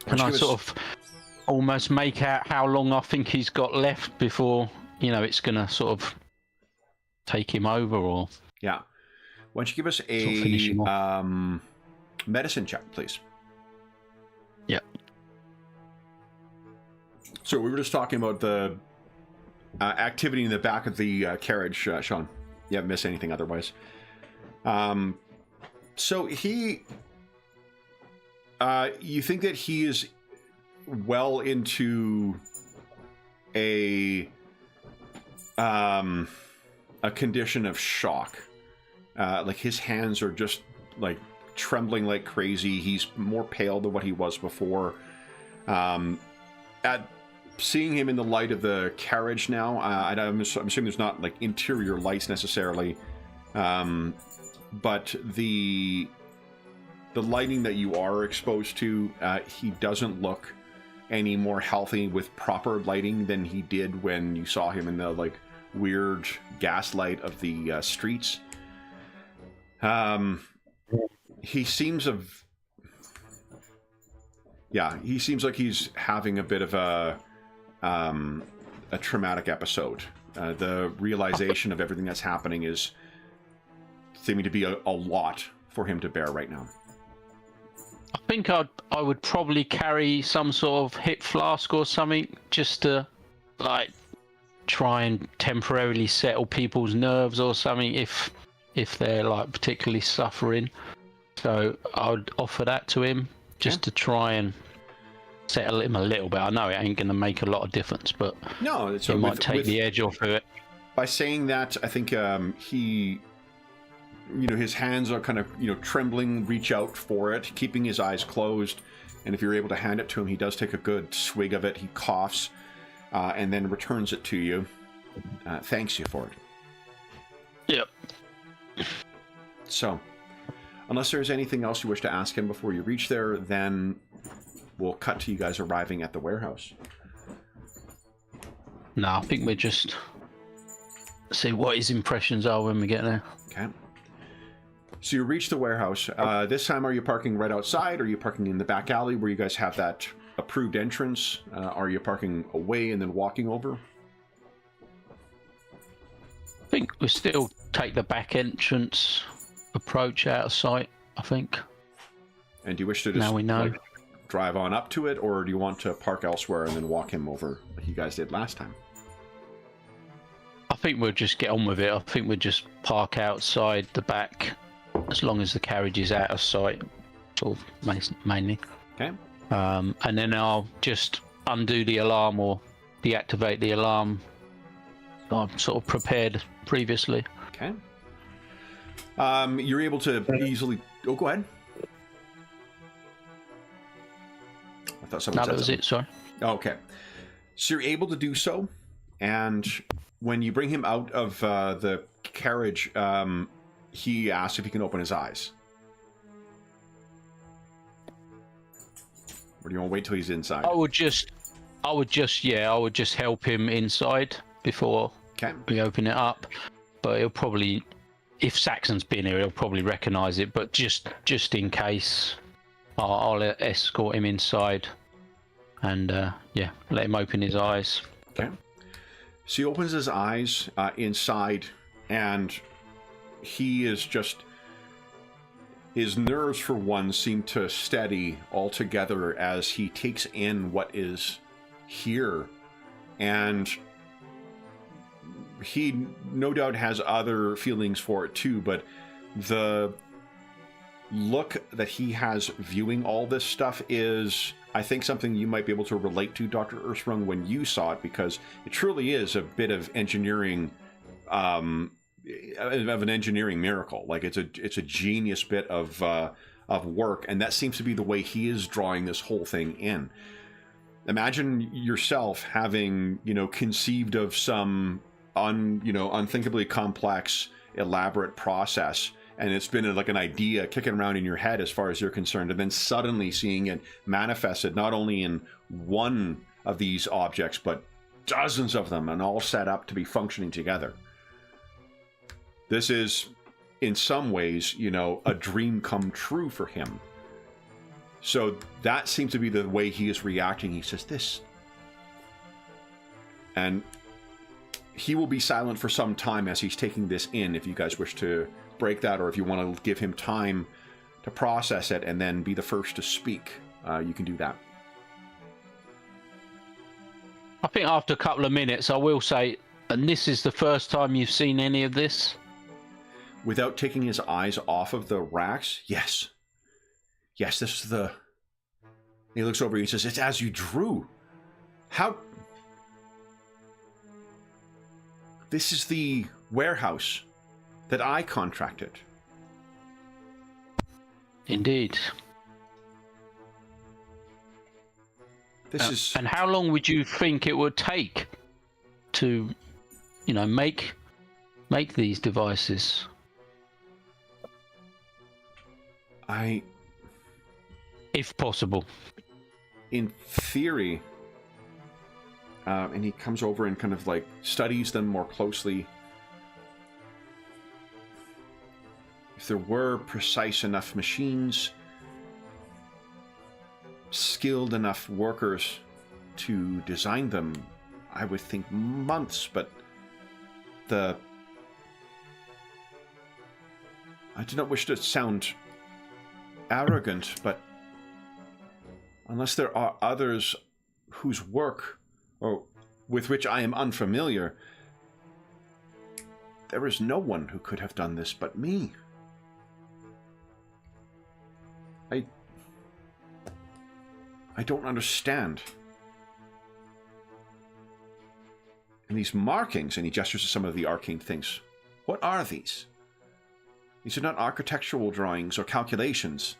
can I sort of almost make out how long I think he's got left before, you know, it's going to sort of take him over, or... Yeah. Why don't you give us a medicine check, please? Yeah. So we were just talking about the activity in the back of the carriage, Sean. You haven't missed anything otherwise. So he... you think that he is well into a condition of shock. Like his hands are just like trembling like crazy. He's more pale than what he was before. At seeing him in the light of the carriage now, I'm assuming there's not like interior lights necessarily, but the lighting that you are exposed to, he doesn't look any more healthy with proper lighting than he did when you saw him in the like weird gaslight of the streets. He seems he seems like he's having a bit of a traumatic episode. The realization of everything that's happening is seeming to be a lot for him to bear right now. I think I would probably carry some sort of hip flask or something just to like try and temporarily settle people's nerves or something if they're like particularly suffering. So I would offer that to him just to try and settle him a little bit. I know it ain't going to make a lot of difference, but no, it might take the edge off of it. By saying that, I think he, you know, his hands are kind of, you know, trembling, reach out for it, keeping his eyes closed. And if you're able to hand it to him, he does take a good swig of it. He coughs and then returns it to you. Thanks you for it. Yep. So, unless there's anything else you wish to ask him before you reach there, then we'll cut to you guys arriving at the warehouse. No, I think we're just see what his impressions are when we get there. Okay. So you reach the warehouse. This time, are you parking right outside? Or are you parking in the back alley where you guys have that approved entrance? Are you parking away and then walking over? I think we still take the back entrance approach out of sight, I think. And do you wish to just now we know. Like, drive on up to it, or do you want to park elsewhere and then walk him over like you guys did last time? I think we'll just get on with it. I think we'll just park outside the back as long as the carriage is out of sight, sort of mainly. Okay. And then I'll just undo the alarm or deactivate the alarm I'm sort of prepared previously. Okay. You're able to easily... Oh, go ahead. I thought someone said that was something. it, sorry. Okay. So you're able to do so, and when you bring him out of the carriage, he asks if he can open his eyes. Or do you want to wait till he's inside? I would just I would just help him inside before Okay. we open it up. But he'll probably, if Saxon's been here, he'll probably recognise it. But just in case, I'll escort him inside, and let him open his eyes. Okay. So he opens his eyes inside, and he is just... His nerves, for one, seem to steady altogether as he takes in what is here. And he no doubt has other feelings for it too, but the look that he has viewing all this stuff is, I think, something you might be able to relate to, Dr. Ersprung, when you saw it, because it truly is a bit of engineering, of an engineering miracle. Like it's a genius bit of work, and that seems to be the way he is drawing this whole thing in. Imagine yourself having, conceived of some unthinkably complex, elaborate process, and it's been like an idea kicking around in your head as far as you're concerned, and then suddenly seeing it manifested not only in one of these objects, but dozens of them, and all set up to be functioning together. This is, in some ways, a dream come true for him. So that seems to be the way he is reacting. He says this. And he will be silent for some time as he's taking this in, if you guys wish to break that, or if you want to give him time to process it and then be the first to speak, you can do that. I think after a couple of minutes, I will say, and this is the first time you've seen any of this? Without taking his eyes off of the racks, yes. Yes, this is the... He looks over and he says, it's as you drew. How... This is the warehouse that I contracted. Indeed. This is... And how long would you think it would take to, make these devices? If possible. In theory, and he comes over and kind of like studies them more closely. If there were precise enough machines, skilled enough workers to design them, I would think months, but I do not wish to sound arrogant, but unless there are others whose work, or with which I am unfamiliar, there is no one who could have done this but me. I don't understand. And these markings, and he gestures to some of the arcane things, what are these? These are not architectural drawings or calculations.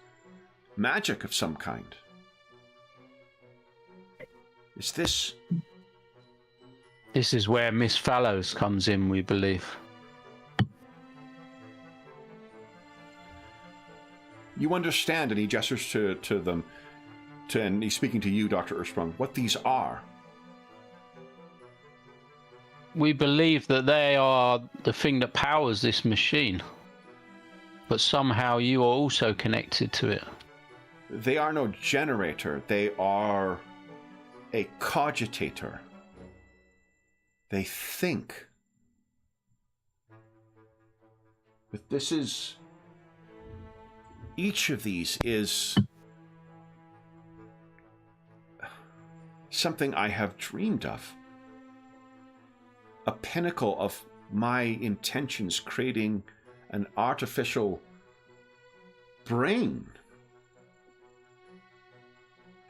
Magic of some kind. Is this... This is where Miss Fallows comes in, we believe. You understand, and he gestures to them, and he's speaking to you, Dr. Ersprung, what these are. We believe that they are the thing that powers this machine. But somehow you are also connected to it. They are no generator. They are a cogitator. They think. But this is... Each of these is... something I have dreamed of. A pinnacle of my intentions, creating an artificial brain.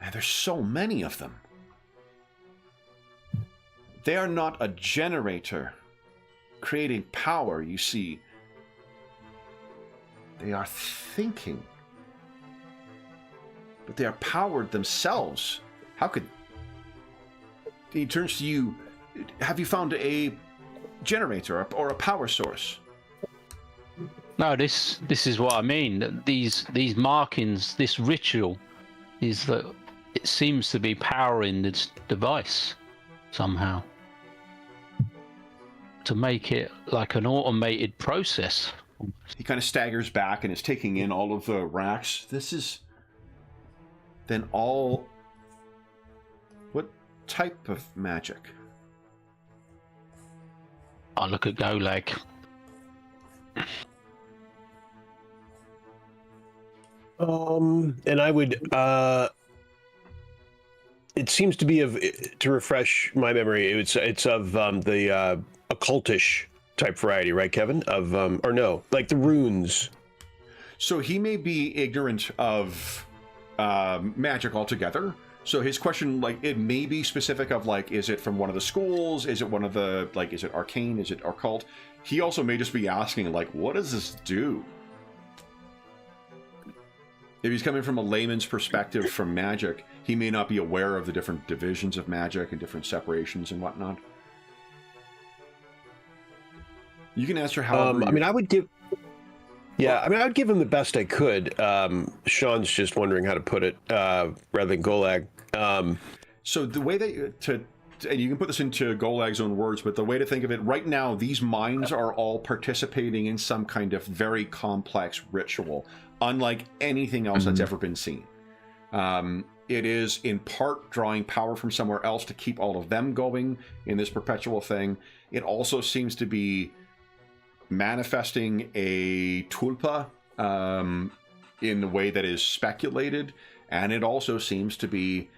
And there's so many of them. They are not a generator creating power, you see. They are thinking. But they are powered themselves. How could... He turns to you. Have you found a generator or a power source? No, this is what I mean. These markings, this ritual, is that it seems to be powering this device somehow to make it like an automated process. He kind of staggers back and is taking in all of the racks. This is then all... What type of magic? I look at Golag. And I would, it seems to be to refresh my memory, it's of the occultish type variety, right, Kevin? Of, or no, like the runes. So he may be ignorant of magic altogether. So his question, like, it may be specific of, like, is it from one of the schools? Is it one of the, like, is it arcane? Is it occult? He also may just be asking, like, what does this do? If he's coming from a layman's perspective from magic, he may not be aware of the different divisions of magic and different separations and whatnot. You can answer however I mean, I would give... Yeah, I mean, I'd give him the best I could. Sean's just wondering how to put it, rather than Golag. So the way that and you can put this into Golag's own words, but the way to think of it right now, these minds are all participating in some kind of very complex ritual, unlike anything else that's ever been seen. It is in part drawing power from somewhere else to keep all of them going in this perpetual thing. It also seems to be manifesting a tulpa in the way that is speculated, and it also seems to be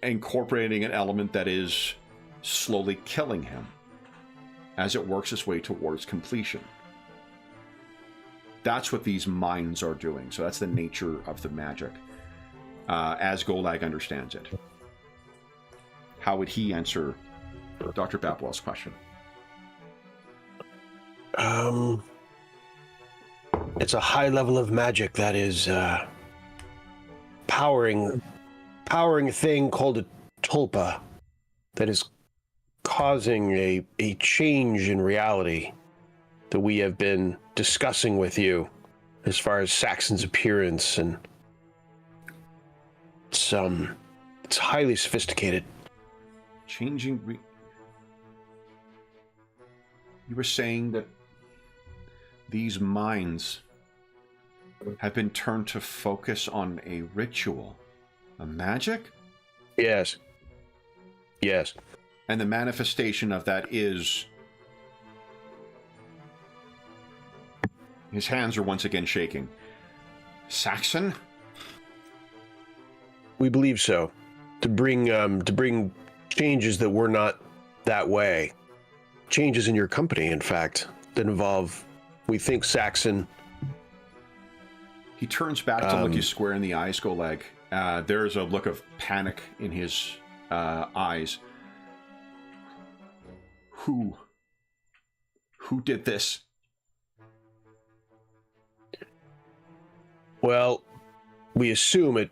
incorporating an element that is slowly killing him as it works its way towards completion. That's what these minds are doing. So that's the nature of the magic, as Golag understands it. How would he answer Dr. Babwell's question? It's a high level of magic that is powering a thing called a tulpa that is causing a change in reality that we have been discussing with you as far as Saxon's appearance, and it's highly sophisticated. You were saying that these minds have been turned to focus on a ritual, a magic? Yes. Yes. And the manifestation of that is... His hands are once again shaking. Saxon? We believe so. To bring changes that were not that way. Changes in your company, in fact, that involve, we think, Saxon. He turns back to look you square in the eyes, Golag. There's a look of panic in his eyes. Who did this? Well, we assume it.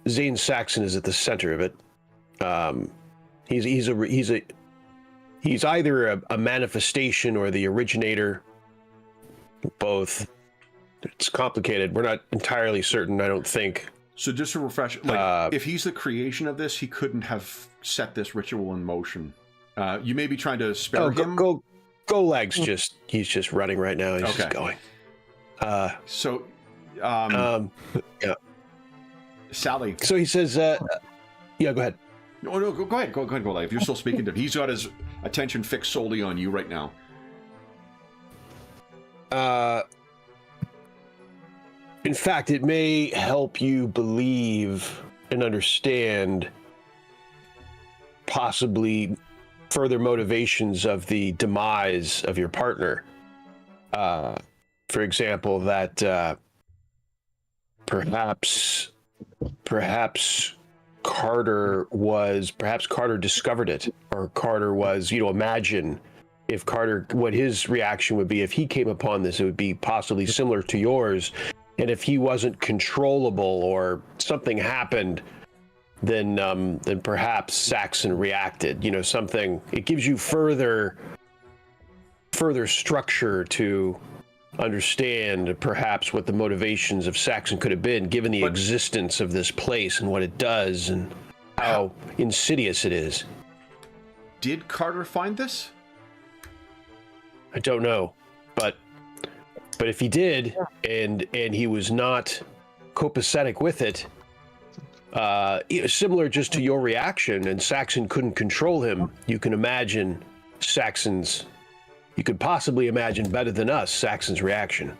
Zane Saxon is at the center of it. He's either a manifestation or the originator. Both. It's complicated. We're not entirely certain, I don't think. So just to refresh, like, if he's the creation of this, he couldn't have set this ritual in motion. You may be trying to spare him. Golag's he's just running right now. He's just going. Yeah. Sally. So he says, yeah, go ahead. No, go ahead, Golag. If you're still speaking to him, he's got his attention fixed solely on you right now. In fact, it may help you believe and understand possibly further motivations of the demise of your partner. For example, that perhaps Carter discovered it, or Carter was, imagine if Carter, what his reaction would be if he came upon this. It would be possibly similar to yours. And if he wasn't controllable or something happened, then perhaps Saxon reacted. Something. It gives you further structure to understand perhaps what the motivations of Saxon could have been, given the existence of this place and what it does and how insidious it is. Did Carter find this? I don't know, but if he did, and he was not copacetic with it, similar just to your reaction, and Saxon couldn't control him, you can imagine Saxon's. You could possibly imagine better than us Saxon's reaction.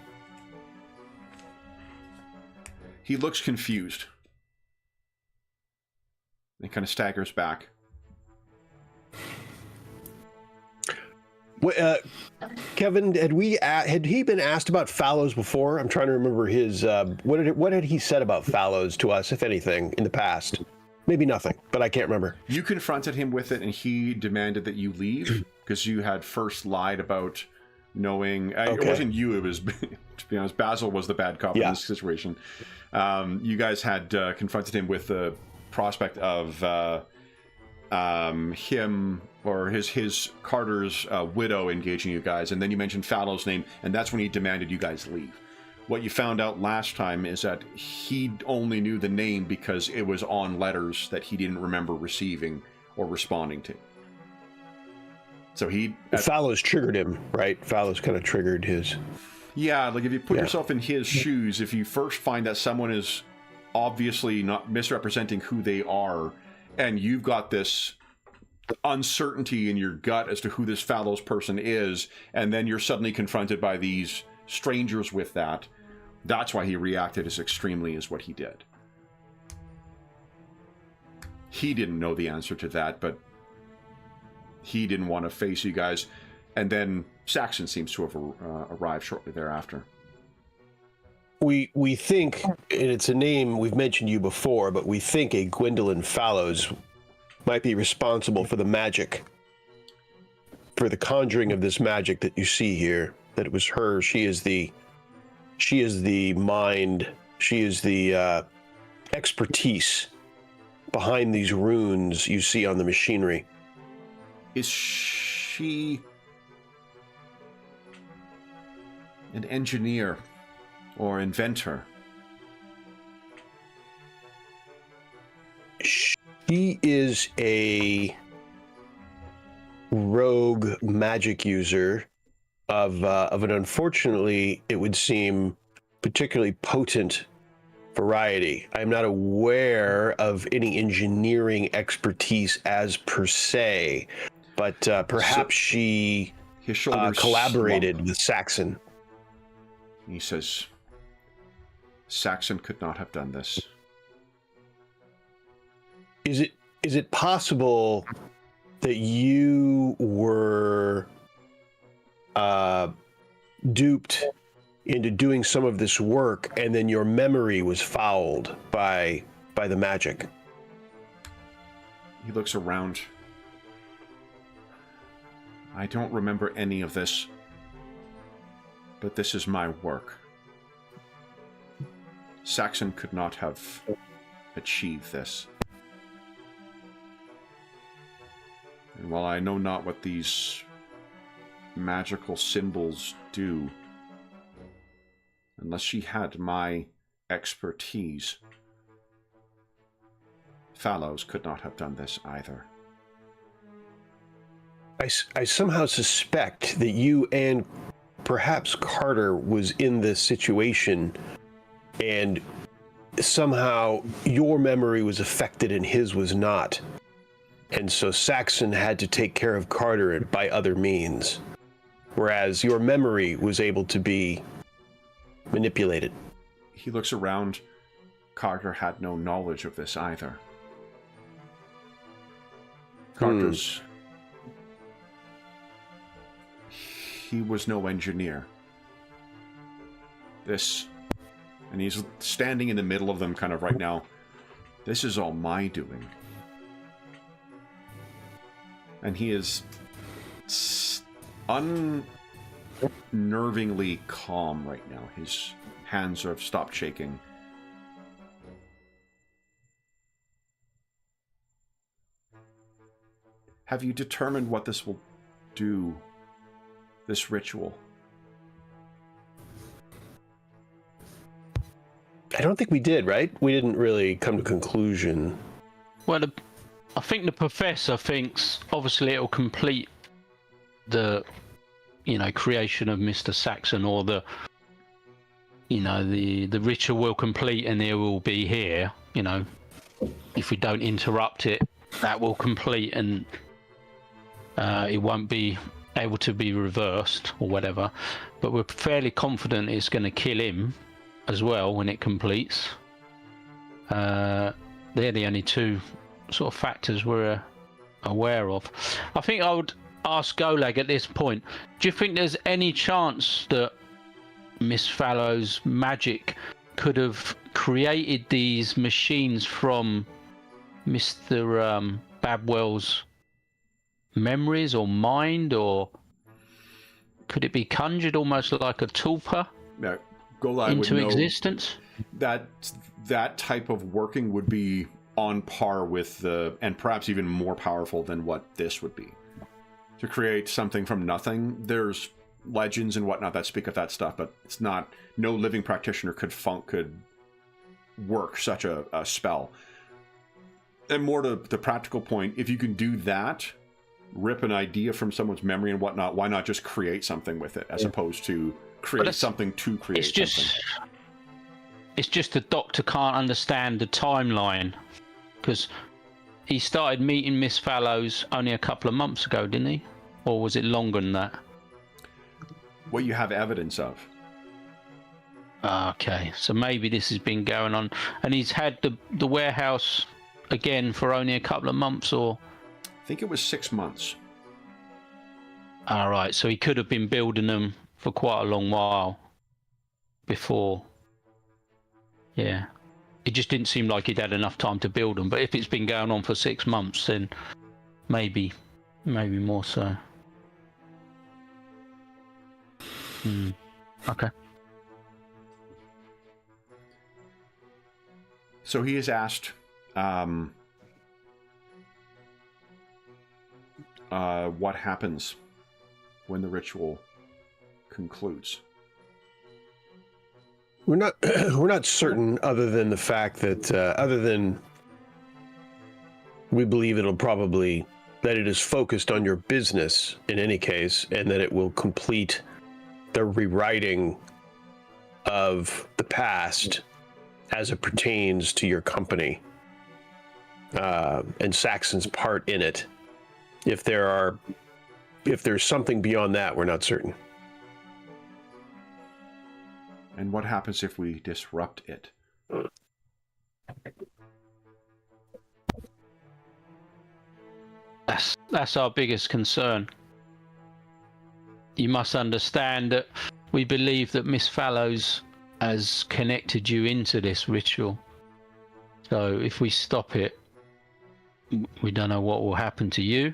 He looks confused. He kind of staggers back. Kevin, had he been asked about Fallows before? I'm trying to remember his. What had he said about Fallows to us, if anything, in the past? Maybe nothing, but I can't remember. You confronted him with it, and he demanded that you leave because you had first lied about knowing. It wasn't you. It was, to be honest, Basil was the bad cop in this situation. You guys had confronted him with the prospect of him or his Carter's widow engaging you guys, and then you mentioned Fallow's name, and that's when he demanded you guys leave. What you found out last time is that he only knew the name because it was on letters that he didn't remember receiving or responding to. So Fallows triggered him, right? Fallows kind of triggered his... Yeah, like if you put yourself in his shoes, if you first find that someone is obviously not misrepresenting who they are, and you've got this uncertainty in your gut as to who this Fallows person is, and then you're suddenly confronted by these strangers with that, that's why he reacted as extremely as what he did. He didn't know the answer to that, but he didn't want to face you guys. And then Saxon seems to have arrived shortly thereafter. We think, and it's a name we've mentioned you before, but we think a Gwendolyn Fallows might be responsible for the magic, for the conjuring of this magic that you see here. That it was her. She is the mind. She is the expertise behind these runes you see on the machinery. Is she an engineer or inventor? She is a rogue magic user of an, unfortunately, it would seem, particularly potent variety. I'm not aware of any engineering expertise as per se, but perhaps she his shoulders collaborated slump. with Saxon. He says, Saxon could not have done this. Is it possible that you were duped into doing some of this work, and then your memory was fouled by the magic? He looks around. I don't remember any of this, but this is my work. Saxon could not have achieved this. And while I know not what these magical symbols do, unless she had my expertise, Fallows could not have done this either. I somehow suspect that you and perhaps Carter was in this situation, and somehow your memory was affected and his was not. And so Saxon had to take care of Carter by other means, whereas your memory was able to be manipulated. He looks around. Carter had no knowledge of this either. Carter's... He was no engineer. This... And he's standing in the middle of them kind of right now. This is all my doing. And he is unnervingly calm right now. His hands have stopped shaking. Have you determined what this will do, this ritual? I don't think we did, right? We didn't really come to a conclusion. Well, I think the professor thinks obviously it'll complete the, creation of Mr. Saxon, or the ritual will complete and he will be here. If we don't interrupt it, that will complete and it won't be able to be reversed or whatever. But we're fairly confident it's going to kill him as well when it completes. They're the only two sort of factors we're aware of. I think I would ask Golag at this point, do you think there's any chance that Miss Fallow's magic could have created these machines from Mr. Babwell's memories or mind, or could it be conjured almost like a tulpa into existence? That type of working would be on par with and perhaps even more powerful than what this would be. To create something from nothing, there's legends and whatnot that speak of that stuff, but it's not. No living practitioner could work such a spell. And more to the practical point, if you can do that, rip an idea from someone's memory and whatnot, why not just create something with it, as opposed to create something to create something? It's just the doctor can't understand the timeline, because he started meeting Miss Fallows only a couple of months ago, didn't he? Or was it longer than that? What you have evidence of. Okay, so maybe this has been going on, and he's had the warehouse again for only a couple of months, or? I think it was 6 months. All right, so he could have been building them for quite a long while before. Yeah, it just didn't seem like he'd had enough time to build them. But if it's been going on for 6 months, then maybe more so. Okay. So he is asked, what happens when the ritual concludes? We're not certain, other than the fact that other than we believe that it is focused on your business in any case, and that it will complete the rewriting of the past as it pertains to your company and Saxon's part in it. If there's something beyond that, we're not certain. And what happens if we disrupt it? That's our biggest concern. You must understand that we believe that Miss Fallows has connected you into this ritual. So if we stop it, we don't know what will happen to you,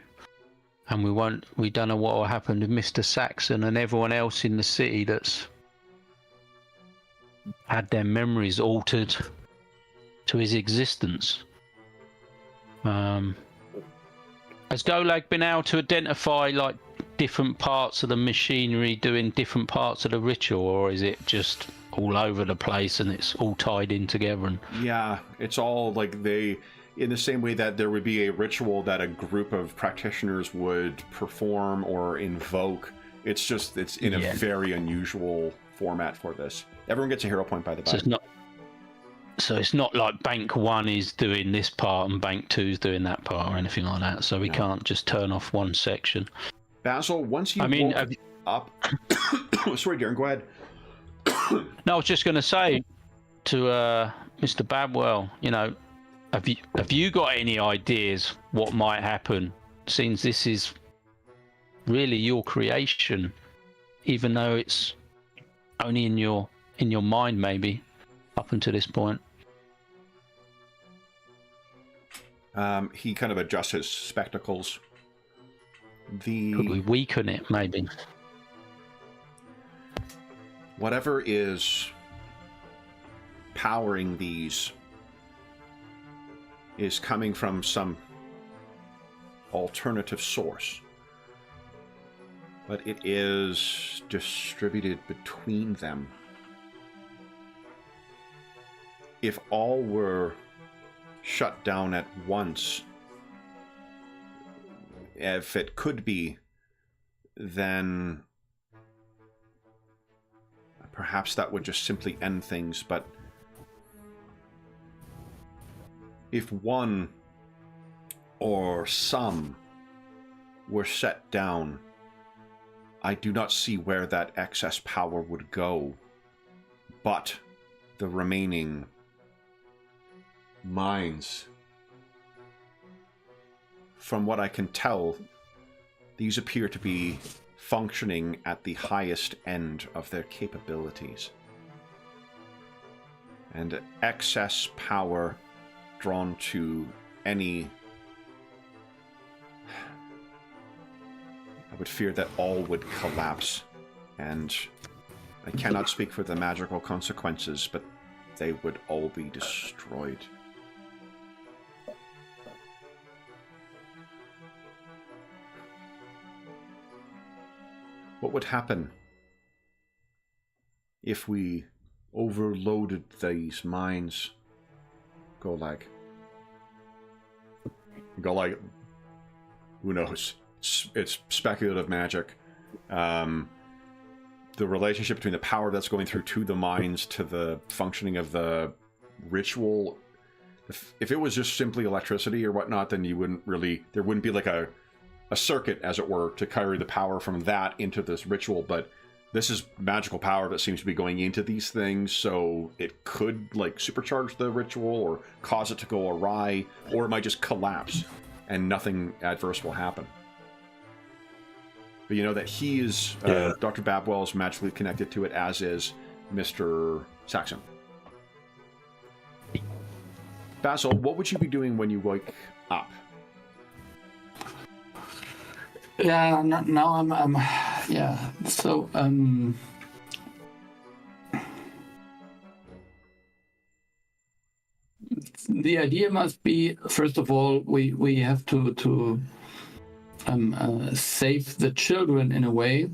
and we don't know what will happen to Mr. Saxon and everyone else in the city that's had their memories altered to his existence. Has Golag been able to identify like different parts of the machinery doing different parts of the ritual, or is it just all over the place and it's all tied in together? And yeah, it's all like in the same way that there would be a ritual that a group of practitioners would perform or invoke. It's in a very unusual format for this. Everyone gets a hero point, by the way. So it's not like Bank 1 is doing this part and Bank 2 is doing that part or anything like that. So we can't just turn off one section. Basil, once you up... Sorry, Darren, go ahead. No, I was just going to say to Mr. Babwell, have you got any ideas what might happen, since this is really your creation, even though it's only in your mind maybe up until this point? He kind of adjusts his spectacles. Could we weaken it, maybe? Whatever is powering these is coming from some alternative source. But it is distributed between them. if all were shut down at once, if it could be, then perhaps that would just simply end things. But if one or some were set down, I do not see where that excess power would go. But the remaining minds, from what I can tell, these appear to be functioning at the highest end of their capabilities. And excess power drawn to any... I would fear that all would collapse. And I cannot speak for the magical consequences, but they would all be destroyed. What would happen if we overloaded these mines? Go like, who knows? It's speculative magic. The relationship between the power that's going through to the mines to the functioning of the ritual. If it was just simply electricity or whatnot, then you wouldn't really, there wouldn't be like a circuit, as it were, to carry the power from that into this ritual. But this is magical power that seems to be going into these things, so it could like supercharge the ritual or cause it to go awry, or it might just collapse and nothing adverse will happen. But you know that he is, Dr. Babwell is magically connected to it, as is Mr. Saxon. Basil, what would you be doing when you wake up? Yeah, now I'm yeah. So the idea must be, first of all, we have to save the children in a way,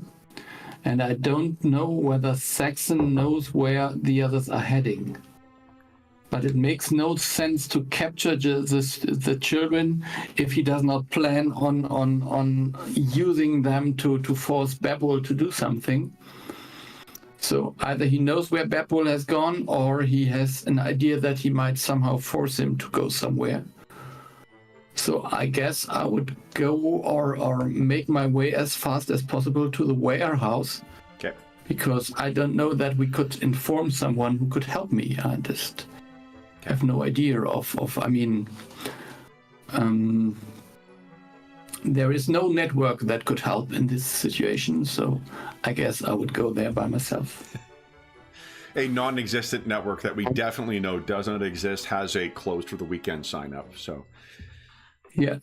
and I don't know whether Saxon knows where the others are heading. But it makes no sense to capture the children if he does not plan on using them to force Babwell to do something. So either he knows where Babwell has gone, or he has an idea that he might somehow force him to go somewhere. So I guess I would go or make my way as fast as possible to the warehouse. Okay. Because I don't know that we could inform someone who could help me. I just have no idea there is no network that could help in this situation, so I guess I would go there by myself. A non-existent network that we definitely know does not exist has a closed for the weekend sign up, so. Yeah.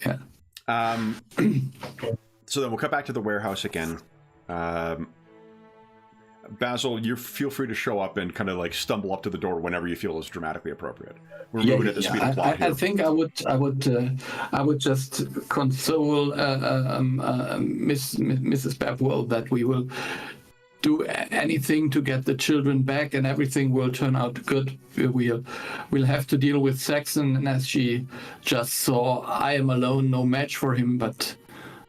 So then we'll cut back to the warehouse again. Basil, you feel free to show up and kind of like stumble up to the door whenever you feel is dramatically appropriate. We're moving at the speed of plot here. I think I would just console Mrs. Babwell that we will do anything to get the children back, and everything will turn out good. We'll have to deal with Saxon, and as she just saw, I am alone, no match for him. But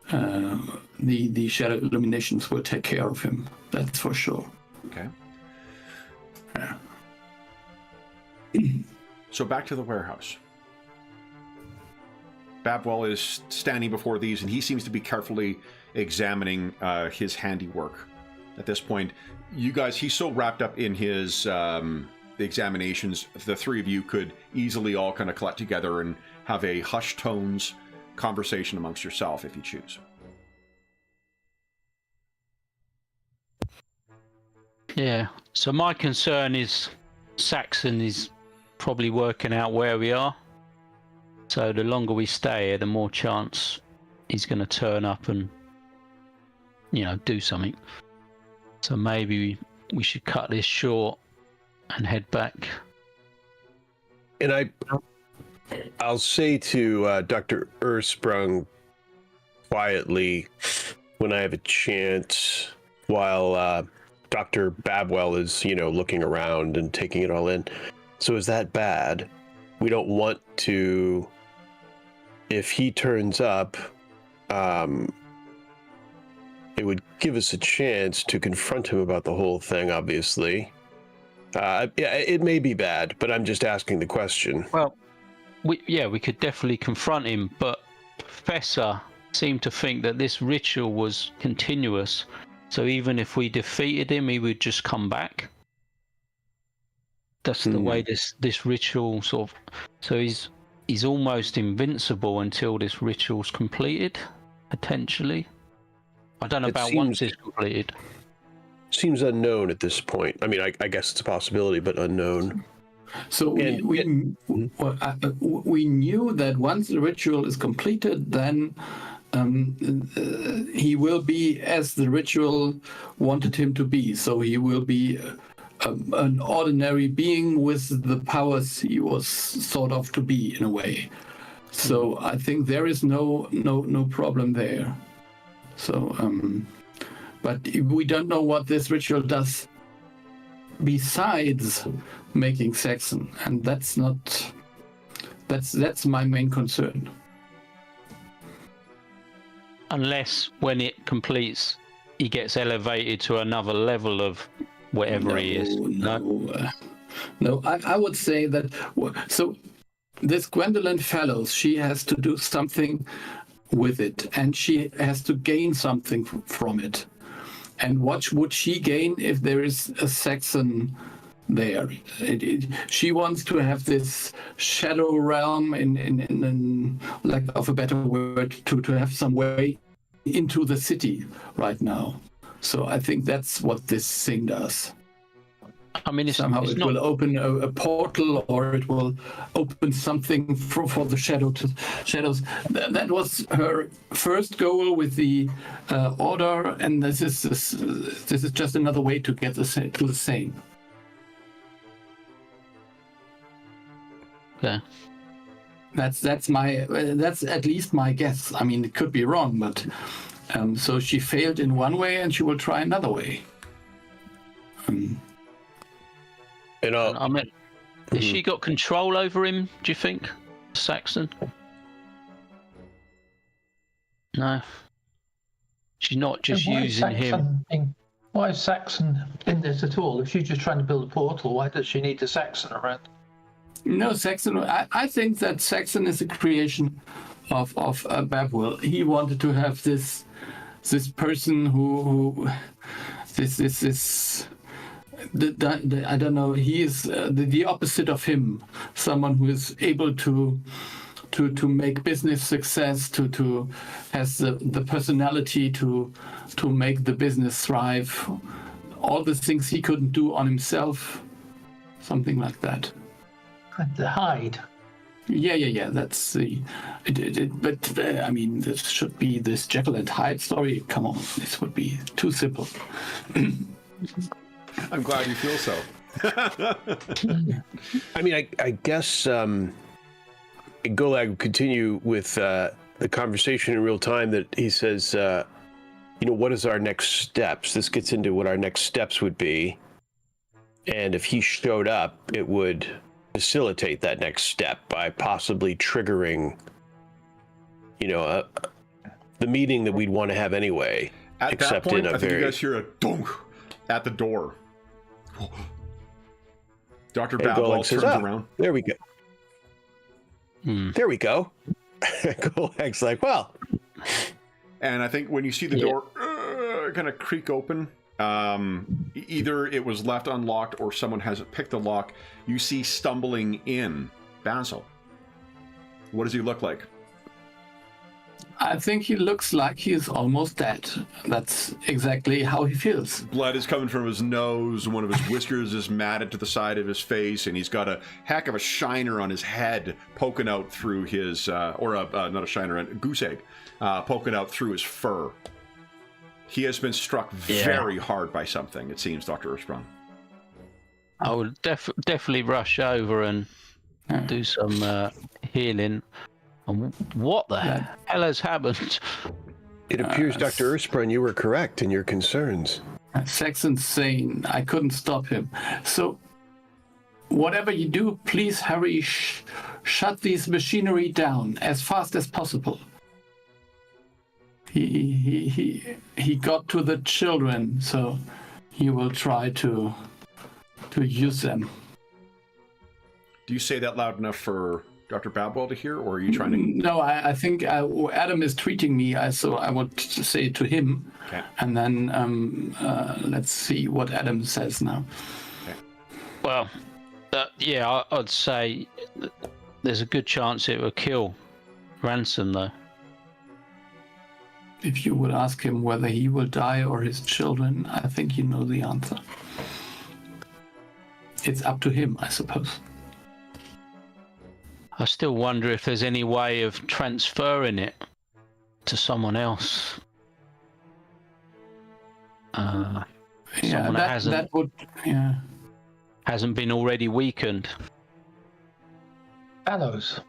the shadow illuminations will take care of him. That's for sure. Okay. Yeah. So back to the warehouse. Babwell is standing before these, and he seems to be carefully examining his handiwork. At this point, you guys, he's so wrapped up in his examinations, the three of you could easily all kind of collect together and have a hushed tones conversation amongst yourself if you choose. Yeah, so my concern is Saxon is probably working out where we are. So the longer we stay here, the more chance he's going to turn up and, do something. So maybe we should cut this short and head back. And I'll say to Dr. Ursprung quietly when I have a chance, while Dr. Babwell is, looking around and taking it all in. So is that bad? We don't want to. If he turns up, it would give us a chance to confront him about the whole thing, obviously. Yeah, it may be bad, but I'm just asking the question. Well, we could definitely confront him, but Professor seemed to think that this ritual was continuous, so even if we defeated him, he would just come back. That's the way this ritual sort of... So he's almost invincible until this ritual's completed, potentially. I don't know about once it's completed. Seems unknown at this point. I mean, I guess it's a possibility, but unknown. So we knew that once the ritual is completed, then he will be as the ritual wanted him to be. So he will be an ordinary being with the powers he was sort of to be in a way. So I think there is no problem there. So, but we don't know what this ritual does besides making Saxon, and that's my main concern. Unless when it completes, he gets elevated to another level of whatever he is. No, I would say that. So, this Gwendolyn Fellows, she has to do something with it, and she has to gain something from it. And what would she gain if there is a Saxon there? She wants to have this shadow realm, in lack of a better word, to have some way into the city right now. So I think that's what this thing does. I mean, it will open a portal, or it will open something for the shadows. That was her first goal with the order, and this is just another way to get to the same. Yeah, that's at least my guess. I mean, it could be wrong, but so she failed in one way, and she will try another way. I mean, has she got control over him, do you think, Saxon? No. She's not just using him. Why is Saxon in this at all? If she's just trying to build a portal, why does she need the Saxon around? No, Saxon. I think that Saxon is a creation of Babwell. He wanted to have this person who this. I don't know. He is the opposite of him. Someone who is able to make business success, to has the personality to make the business thrive. All the things he couldn't do on himself, something like that. And the hide. Yeah. That's the. But I mean, this should be this Jekyll and Hyde story. Come on, this would be too simple. I'm glad you feel so. I mean, I guess Golag would continue with the conversation in real time that he says, what is our next steps? This gets into what our next steps would be. And if he showed up, it would facilitate that next step by possibly triggering, the meeting that we'd want to have anyway. At that point, I think you guys hear a dunk at the door. Dr. Babwell turns around. There we go. There we go. Golag's like, well. And I think when you see the door kind of creak open, either it was left unlocked or someone hasn't picked the lock, you see stumbling in Basil. What does he look like? I think he looks like he's almost dead. That's exactly how he feels. Blood is coming from his nose. One of his whiskers is matted to the side of his face, and he's got a heck of a shiner on his head poking out through his, not a shiner, a goose egg, poking out through his fur. He has been struck very hard by something, it seems, Dr. Ersprung. I would definitely rush over and do some healing. And what the hell has happened? It appears, Dr. Ersprung, you were correct in your concerns. Saxon's sane. I couldn't stop him. So whatever you do, please hurry, shut this machinery down as fast as possible. He got to the children, so he will try to use them. Do you say that loud enough for Dr. Babwell to hear, or are you trying to... No, I think Adam is treating me, so I want to say it to him. Okay. And then let's see what Adam says now. Okay. Well, yeah, I'd say there's a good chance it will kill Ransom, though. If you would ask him whether he will die or his children, I think you know the answer. It's up to him, I suppose. I still wonder if there's any way of transferring it to someone else. Yeah, Someone that would, yeah. hasn't been already weakened. Bellows.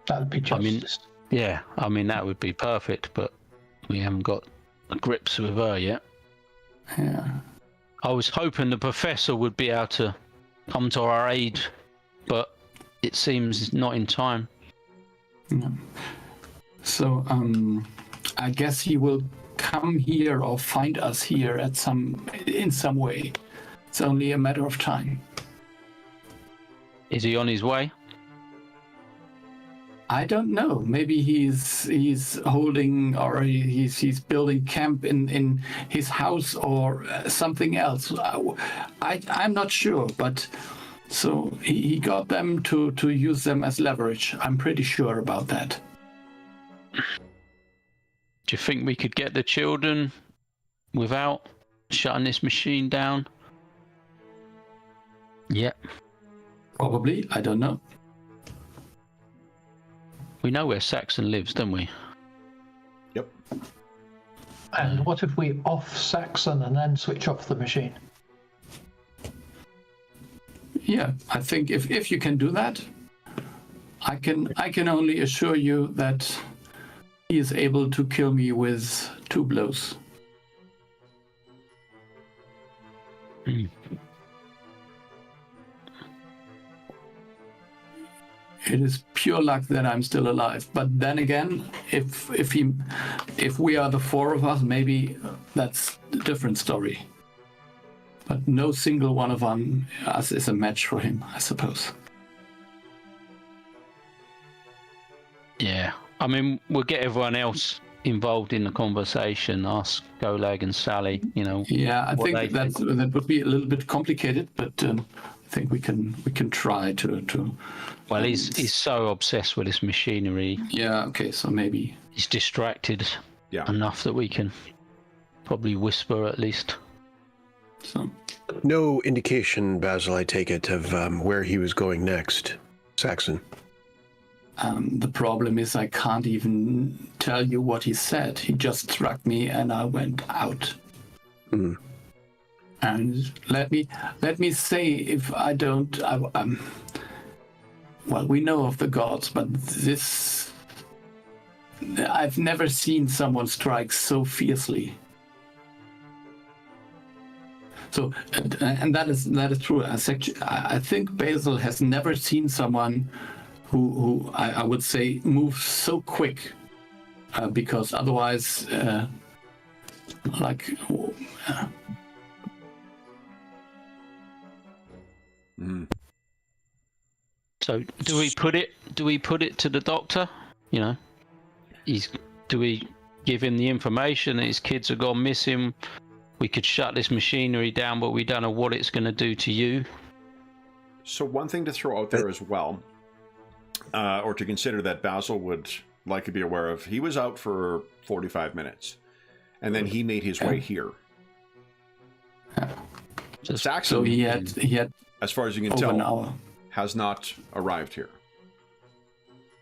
That would be justice. I mean that would be perfect, but we haven't got the grips with her yet. Yeah. I was hoping the professor would be able to come to our aid, but it seems not in time. Yeah. So, I guess he will come here or find us here in some way. It's only a matter of time. Is he on his way? I don't know. Maybe he's holding or he's building camp in his house or something else. I'm not sure, but so he got them to use them as leverage. I'm pretty sure about that. Do you think we could get the children without shutting this machine down? Yep. Probably. I don't know. We know where Saxon lives, don't we? Yep. And what if we off Saxon and then switch off the machine? Yeah, I think if you can do that, I can only assure you that he is able to kill me with 2 blows. Mm. It is pure luck that I'm still alive. But then again, if we are the 4 of us, maybe that's a different story. But no single one of us is a match for him, I suppose. Yeah. I mean, we'll get everyone else involved in the conversation. Ask Golag and Sally, Yeah, I think think. that would be a little bit complicated, but I think we can try to. Well, he's so obsessed with this machinery. Yeah. Okay. So maybe He's distracted Yeah. enough that we can probably whisper at least. so. No indication, Basil, I take it, of where he was going next. Saxon. The problem is I can't even tell you what he said. He just struck me and I went out. Mm. And let me say, if I don't, well, we know of the gods, but I've never seen someone strike so fiercely. So, and that is true. I think Basil has never seen someone who I would say moves so quick, because otherwise, So do we put it to the doctor? Do we give him the information that his kids have gone missing? We could shut this machinery down, but we don't know what it's going to do to you. So one thing to throw out there as well, or to consider that Basil would likely be aware of, he was out for 45 minutes, and then he made his way here. Saxon, so he had as far as you can over an tell, hour. has not arrived here.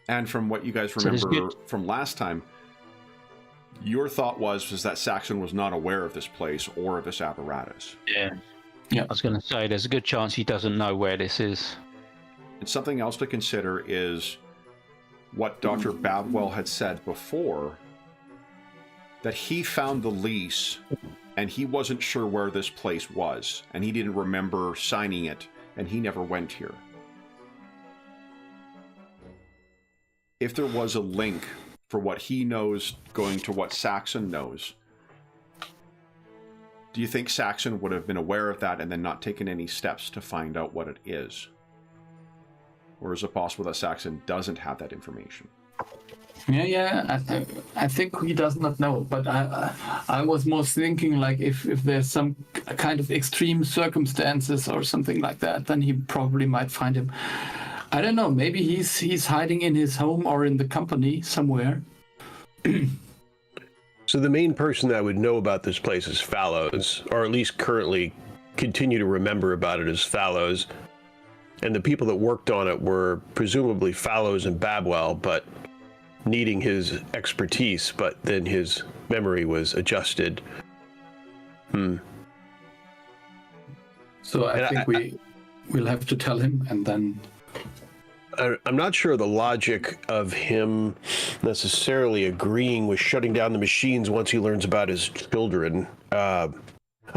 And from what you guys remember from last time, your thought was that Saxon was not aware of this place or of this apparatus. Yeah. Yeah. I was going to say, there's a good chance he doesn't know where this is. And something else to consider is what Dr. Babwell had said before, that he found the lease and he wasn't sure where this place was, and he didn't remember signing it and he never went here. If there was a link for what he knows going to what Saxon knows, do you think Saxon would have been aware of that and then not taken any steps to find out what it is? Or is it possible that Saxon doesn't have that information? Yeah. I think he does not know, but I was more thinking like if there's some kind of extreme circumstances or something like that, then he probably might find him. I don't know. Maybe he's hiding in his home or in the company somewhere. So the main person that would know about this place is Fallows, or at least currently continue to remember about it as Fallows. And the people that worked on it were presumably Fallows and Babwell, but needing his expertise, but then his memory was adjusted. So I think we'll have to tell him, and then... I'm not sure the logic of him necessarily agreeing with shutting down the machines once he learns about his children. I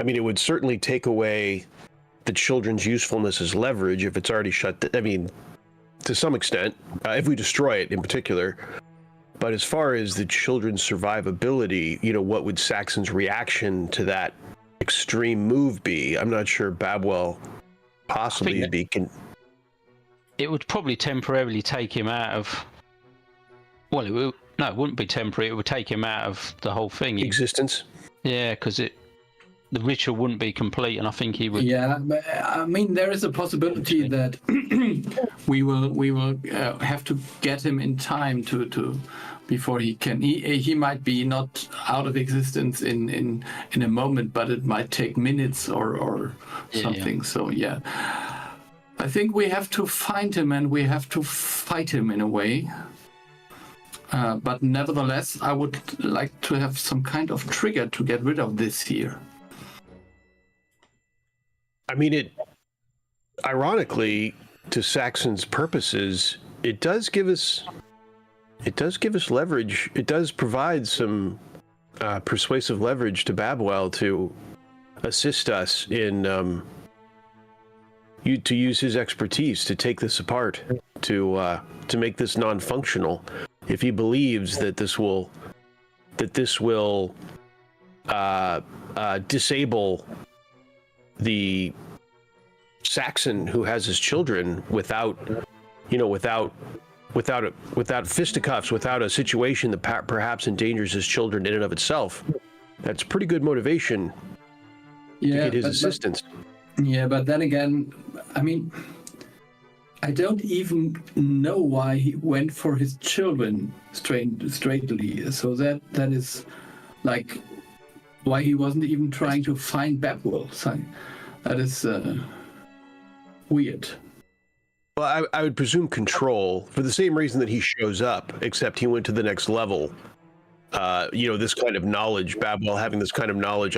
mean, it would certainly take away the children's usefulness as leverage if it's already shut. I mean, to some extent, if we destroy it in particular. But as far as the children's survivability, you know, what would Saxon's reaction to that extreme move be? I'm not sure Babwell possibly would be... It would probably temporarily take him out of... Well, it wouldn't be temporary. It would take him out of the whole thing. Existence? Yeah, because the ritual wouldn't be complete, and I think he would... Yeah, but I mean, there is a possibility that we will have to get him in time to before he can... He might be not out of existence in a moment, but it might take minutes or something. Yeah. So, yeah. I think we have to find him and we have to fight him in a way. But nevertheless, I would like to have some kind of trigger to get rid of this here. I mean, ironically, to Saxon's purposes, it does give us leverage. It does provide some persuasive leverage to Babwell to assist us in to use his expertise to take this apart, to make this non-functional. If he believes that this will disable the Saxon who has his children without fisticuffs, without a situation that perhaps endangers his children in and of itself, that's pretty good motivation to get his assistance. But then again, I mean, I don't even know why he went for his children straightly. So that is like why he wasn't even trying to find Babwell. So that is weird. Well, I would presume control, for the same reason that he shows up, except he went to the next level. This kind of knowledge, Babwell having this kind of knowledge,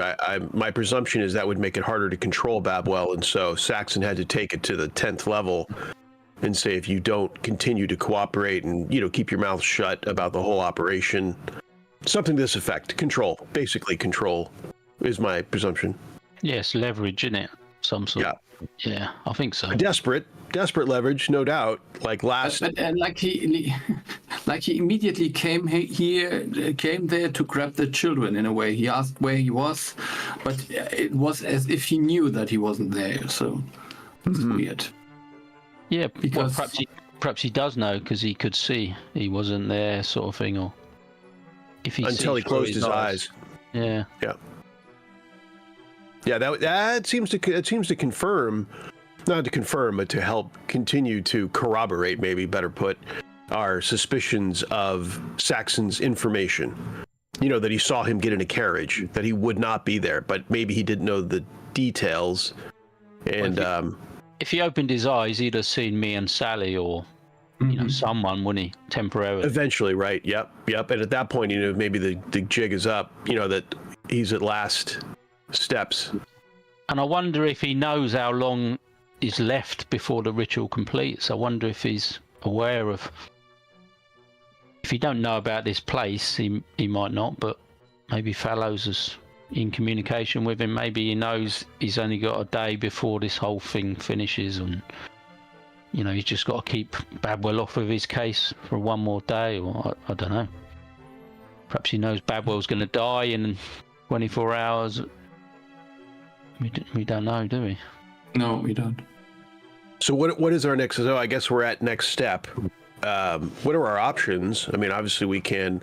my presumption is that would make it harder to control Babwell, and so Saxon had to take it to the 10th level and say, if you don't continue to cooperate and, keep your mouth shut about the whole operation, something to this effect. Control, basically control, is my presumption. Yes, leverage, isn't it? Some sort. Yeah, I think so. Desperate leverage, no doubt. Like last, and like he immediately came there to grab the children. In a way, he asked where he was, but it was as if he knew that he wasn't there. So it's weird. Yeah, because perhaps he does know because he could see he wasn't there, sort of thing, or if he until he closed his eyes. Yeah. Yeah, that seems to confirm, not to confirm, but to help continue to corroborate, maybe better put, our suspicions of Saxon's information. That he saw him get in a carriage, that he would not be there, but maybe he didn't know the details. And if he opened his eyes, he'd have seen me and Sally, or someone, wouldn't he? Temporarily. Eventually, right? Yep. And at that point, maybe the jig is up. That he's at last steps. And I wonder if he knows how long is left before the ritual completes. I wonder if he's aware of... If he don't know about this place, he might not, but maybe Fallows has in communication with him. Maybe he knows he's only got a day before this whole thing finishes, and he's just got to keep Babwell off of his case for one more day, or I don't know. Perhaps he knows Babwell's going to die in 24 hours. We don't know, do we? No, we don't. So what is our next? So I guess we're at next step. What are our options? I mean, obviously we can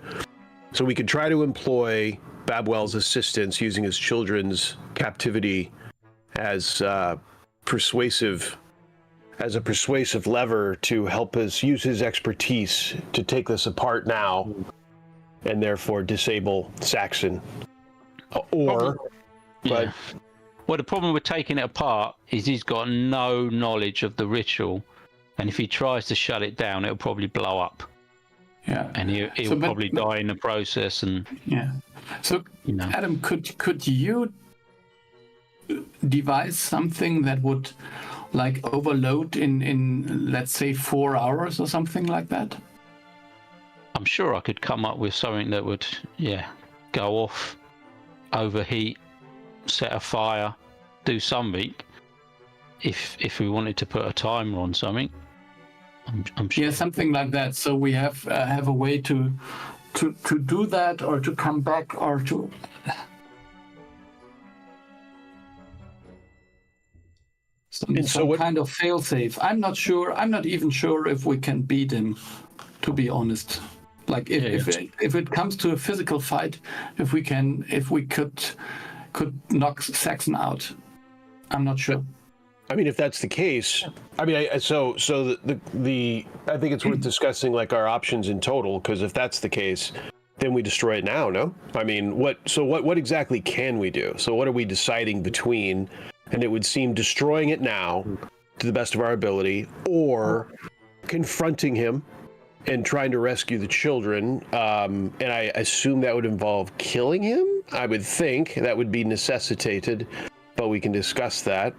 try to employ Babwell's assistance using his children's captivity as a persuasive lever to help us use his expertise to take this apart now, and therefore disable Saxon. Well, the problem with taking it apart is he's got no knowledge of the ritual, and if he tries to shut it down, it'll probably blow up. Yeah, and he'll probably die in the process. And so Adam, could you devise something that would like overload in let's say 4 hours or something like that? I'm sure I could come up with something that would go off, overheat, set a fire, do something. If we wanted to put a timer on something, I'm sure. Yeah, something like that. So we have a way to do that, or to come back, or to. Some kind of fail-safe. I'm not sure. I'm not even sure if we can beat him, to be honest. Like if it comes to a physical fight, if we could knock Saxon out, I'm not sure. I mean, if that's the case, I mean, I think it's worth discussing like our options in total, because if that's the case, then we destroy it now. No, I mean, what exactly can we do? So what are we deciding between? And it would seem destroying it now, to the best of our ability, or confronting him and trying to rescue the children. And I assume that would involve killing him. I would think that would be necessitated, but we can discuss that.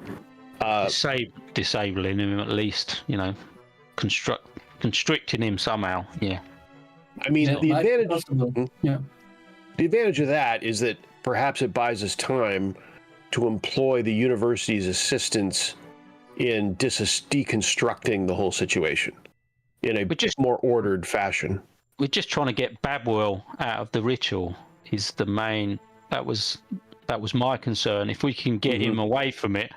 Disabling him at least, constricting him somehow. Yeah. I mean, the advantage of that is that perhaps it buys us time to employ the university's assistance in deconstructing the whole situation in a more ordered fashion. We're just trying to get Babwell out of the ritual. Is the main. That was my concern. If we can get him away from it,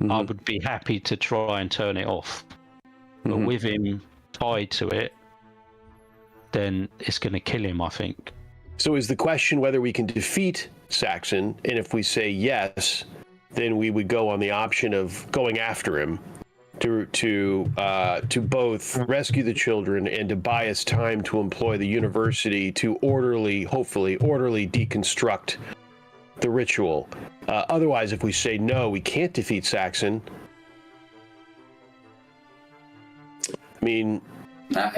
I would be happy to try and turn it off. But with him tied to it, then it's going to kill him, I think. So is the question whether we can defeat Saxon, and if we say yes, then we would go on the option of going after him to both rescue the children and to buy us time to employ the university to hopefully orderly deconstruct the ritual. Otherwise, if we say no, we can't defeat Saxon. I mean,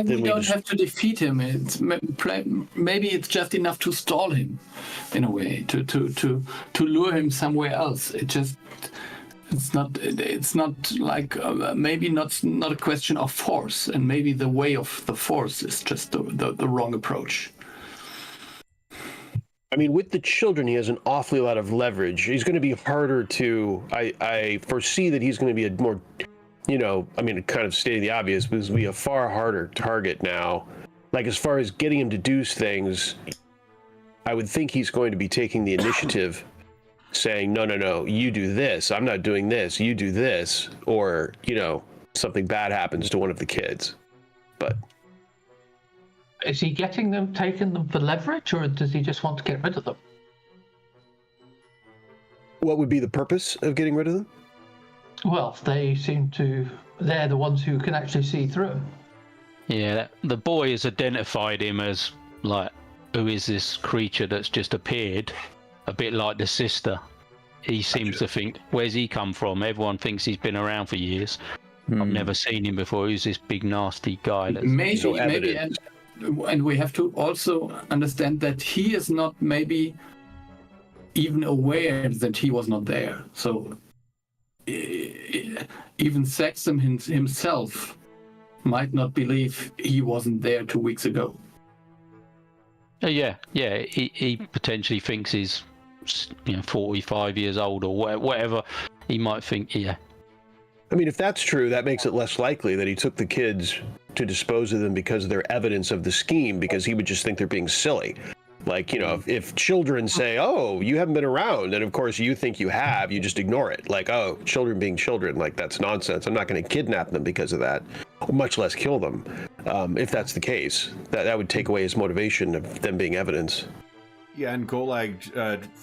we don't have to defeat him. It's maybe it's just enough to stall him, in a way, to lure him somewhere else. It's not like maybe not a question of force, and maybe the way of the force is just the wrong approach. I mean, with the children, he has an awfully lot of leverage. He's going to be harder to. I foresee that he's going to be a more. Kind of stating the obvious, but be a far harder target now. Like, as far as getting him to do things, I would think he's going to be taking the initiative, saying, no, you do this. I'm not doing this. You do this. Or, something bad happens to one of the kids. But is he taking them for leverage, or does he just want to get rid of them? What would be the purpose of getting rid of them? Well, they're the ones who can actually see through him. Yeah, the boy has identified him as, like, who is this creature that's just appeared? A bit like the sister. He seems to think, where's he come from? Everyone thinks he's been around for years. I've never seen him before. Who's this big, nasty guy? Maybe, and we have to also understand that he is not maybe even aware that he was not there. So even Saxon himself might not believe he wasn't there 2 weeks ago. Yeah. He potentially thinks he's 45 years old or whatever he might think. Yeah. I mean, if that's true, that makes it less likely that he took the kids to dispose of them because of their evidence of the scheme, because he would just think they're being silly. Like, if children say, oh, you haven't been around, and of course you think you have, you just ignore it. Like, oh, children being children, like, that's nonsense. I'm not going to kidnap them because of that, much less kill them. If that's the case, that would take away his motivation of them being evidence. Yeah, and Golag,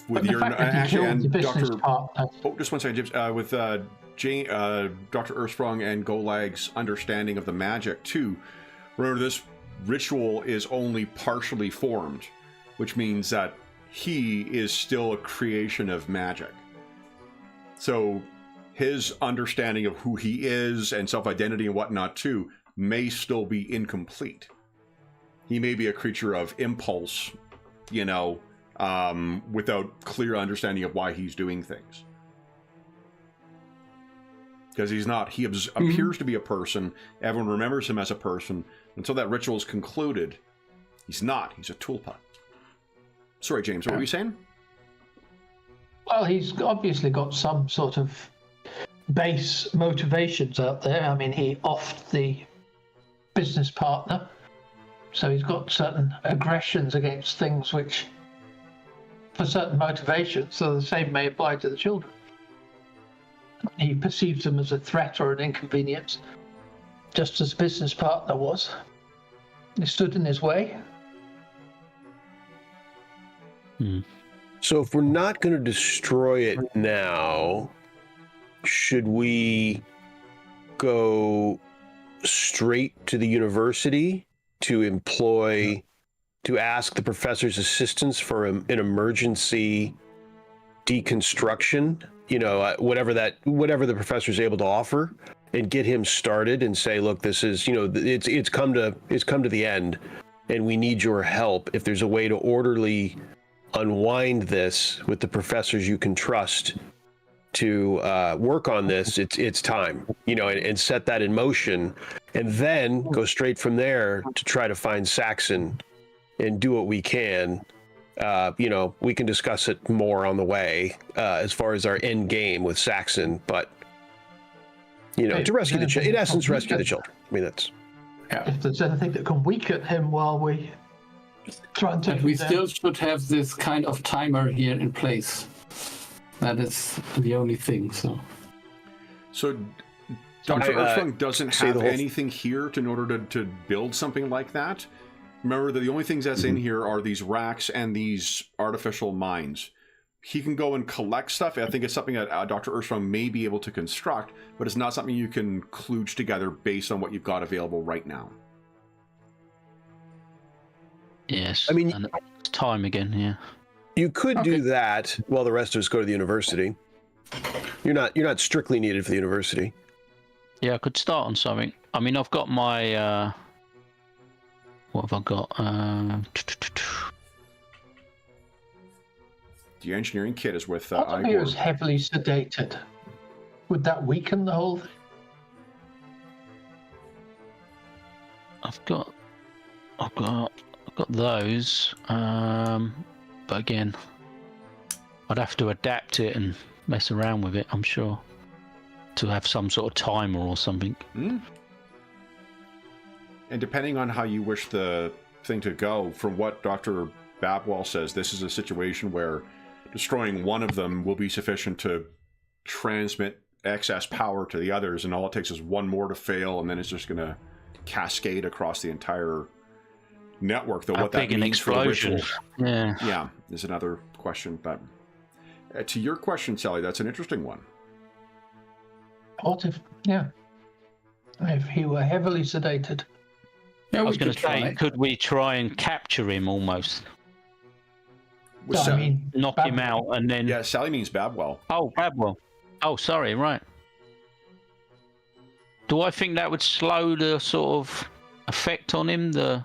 with But your... the fact that he killed the business Dr. partner. Oh, just one second, James. With Dr. Earthsprung and Golag's understanding of the magic, too, remember this ritual is only partially formed, which means that he is still a creation of magic. So his understanding of who he is and self-identity and whatnot, too, may still be incomplete. He may be a creature of impulse, without clear understanding of why he's doing things. Because he's not. He appears to be a person. Everyone remembers him as a person. Until that ritual is concluded, he's not. He's a tulpa. Sorry, James, what were you saying? Well, he's obviously got some sort of base motivations out there. I mean, he offed the business partner, so he's got certain aggressions against things which, for certain motivations, so the same may apply to the children. He perceives them as a threat or an inconvenience, just as business partner was. He stood in his way. So if we're not going to destroy it now, should we go straight to the university to ask the professor's assistance for an emergency deconstruction, whatever the professor is able to offer, and get him started and say, look, this is, it's come to the end and we need your help. If there's a way to orderly unwind this with the professors you can trust to work on this, it's time, and set that in motion, and then go straight from there to try to find Saxon and do what we can. We can discuss it more on the way as far as our end game with Saxon, but to rescue in essence, rescue the children. I mean, that's... If there's anything that can weaken him while we try and take him we down. still should have this kind of timer here in place. That is the only thing. So Dr. Earthsprung doesn't have anything here in order to build something like that. Remember that the only things that's in here are these racks and these artificial mines. He can go and collect stuff. I think it's something that Dr. Earthsprung may be able to construct, but it's not something you can kludge together based on what you've got available right now. Yes. I mean, and it's time again. Yeah. You could do that while the rest of us go to the university. You're not strictly needed for the university. Yeah, I could start on something. I mean, I've got my. What have I got? The engineering kit is with What if he was Igor. heavily sedated? Would that weaken the whole thing? I've got those. But again, I'd have to adapt it and mess around with it, I'm sure, to have some sort of timer or something. And depending on how you wish the thing to go, from what Dr. Babwell says, this is a situation where destroying one of them will be sufficient to transmit excess power to the others, and all it takes is one more to fail, and then it's just going to cascade across the entire network. Though what that means for the ritual, yeah, is another question. But to your question, Sally, that's an interesting one. What if, if he were heavily sedated? Yeah, I was going to say, could we try and capture him almost? No, I mean, Knock him out and then... Yeah, Sally means Babwell. Oh, Babwell. Oh, sorry, right. Do I think that would slow the sort of effect on him? The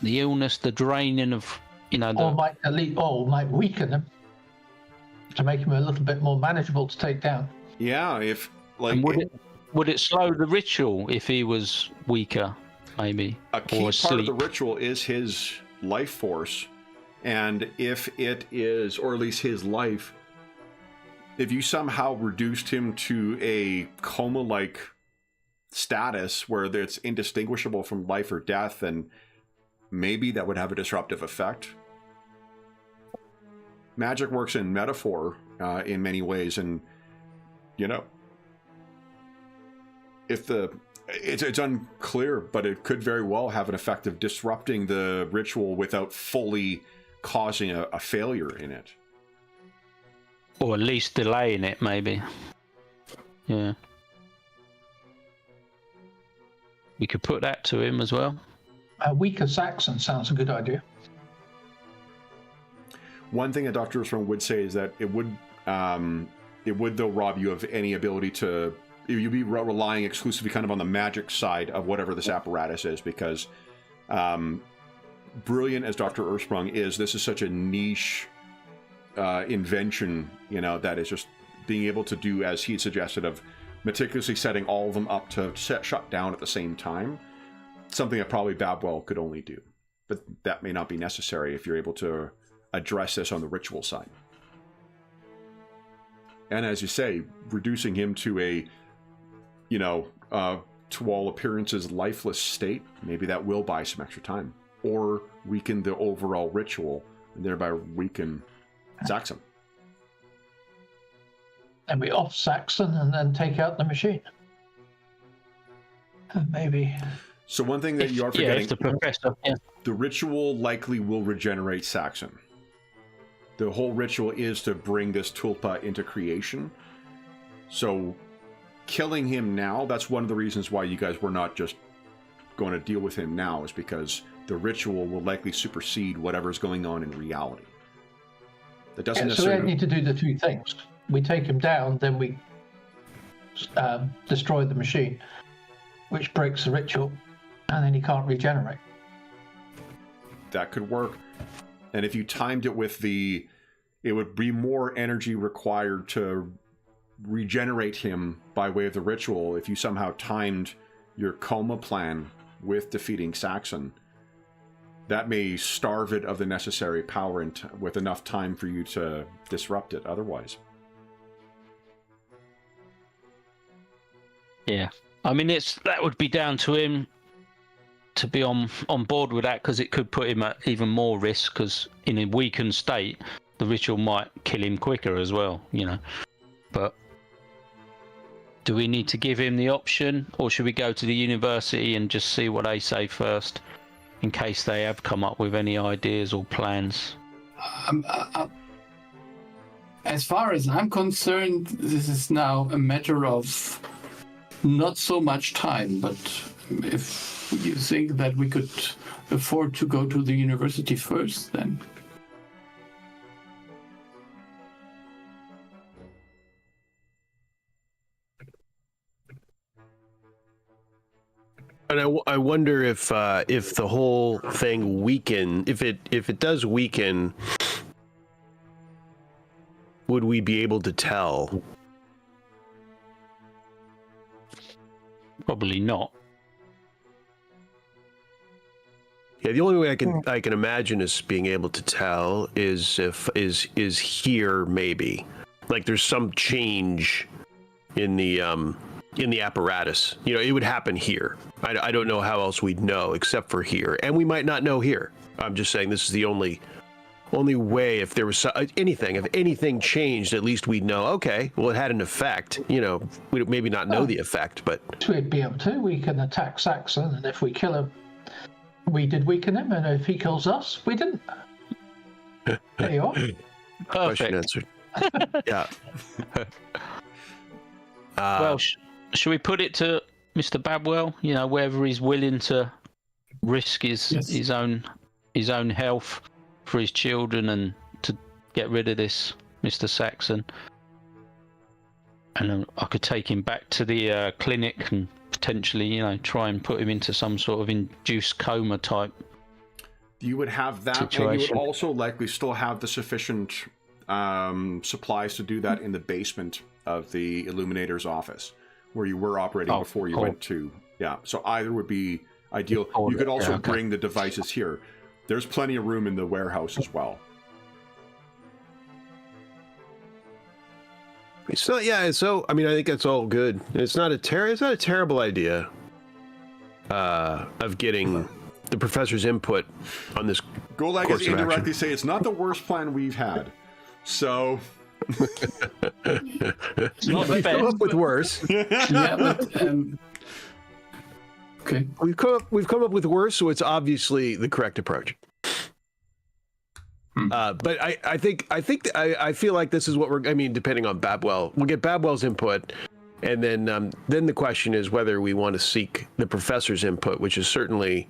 illness, the draining of, or might weaken him to make him a little bit more manageable to take down. Yeah, if would it slow the ritual if he was weaker, maybe? A key part of the ritual is his life force, And if it is, or at least his life, if you somehow reduced him to a coma-like status where it's indistinguishable from life or death, then maybe that would have a disruptive effect. Magic works in metaphor in many ways, and you know, if it's unclear, but it could very well have an effect of disrupting the ritual without fully causing a failure in it. Or at least delaying it, maybe. Yeah. We could put that to him as well. A weaker Saxon sounds a good idea. One thing that Dr. Armstrong would say is that it would though rob you of any ability to, you'd be relying exclusively kind of on the magic side of whatever this apparatus is, because brilliant as Dr. Earthsprung is, this is such a niche invention, you know, that is just being able to do, as he suggested, of meticulously setting all of them up to shut down at the same time. Something that probably Babwell could only do. But that may not be necessary if you're able to address this on the ritual side. And as you say, reducing him to a, you know, to all appearances, lifeless state, maybe that will buy some extra time. Or weaken the overall ritual, and thereby weaken Saxon. And we off Saxon and then take out the machine. Maybe. So one thing that you are forgetting, the professor, the ritual likely will regenerate Saxon. The whole ritual is to bring this tulpa into creation. So killing him now, that's one of the reasons why you guys were not just going to deal with him now, is because the ritual will likely supersede whatever's going on in reality. That doesn't necessarily... So we need to do the two things. We take him down, then we destroy the machine, which breaks the ritual, and then he can't regenerate. That could work. And if you timed it with it would be more energy required to regenerate him by way of the ritual if you somehow timed your coma plan with defeating Saxon. That may starve it of the necessary power with enough time for you to disrupt it otherwise. Yeah. I mean, that would be down to him to be on board with that, because it could put him at even more risk, because in a weakened state, the ritual might kill him quicker as well, you know. But do we need to give him the option, or should we go to the university and just see what they say first, in case they have come up with any ideas or plans? As far as I'm concerned, this is now a matter of not so much time, but if you think that we could afford to go to the university first, then... And I wonder if the whole thing if it does weaken, would we be able to tell? Probably not. Yeah, the only way I can imagine us being able to tell is is here, maybe, like there's some change in the apparatus. You know, it would happen here. I don't know how else we'd know except for here, and we might not know here. I'm just saying this is the only way. If there was if anything changed, at least we'd know. Okay, well, it had an effect. You know, we'd maybe not know the effect, but we'd be able to. We can attack Saxon, and if we kill him, we did weaken him, and if he kills us, we didn't. There you are. Question answered. Yeah. Well, should we put it to Mr. Babwell? You know, whether he's willing to risk his own health for his children and to get rid of this Mr. Saxon. And I could take him back to the clinic and potentially, you know, try and put him into some sort of induced coma type. You would have that, situation. And you would also likely still have the sufficient supplies to do that in the basement of the Illuminator's office, where you were operating before you went to... Yeah, so either would be ideal. You could also bring the devices here. There's plenty of room in the warehouse as well. So yeah, so I mean, I think that's all good. It's not a terrible idea of getting the professor's input on this. Golak course is of action. indirectly say it's not the worst plan we've had. So It's not the We've come best. up with worse. Yeah, but okay. We've come up with worse, so it's obviously the correct approach. But I feel like this is what we're. I mean, depending on Babwell, we'll get Babwell's input, and then the question is whether we want to seek the professor's input, which is certainly,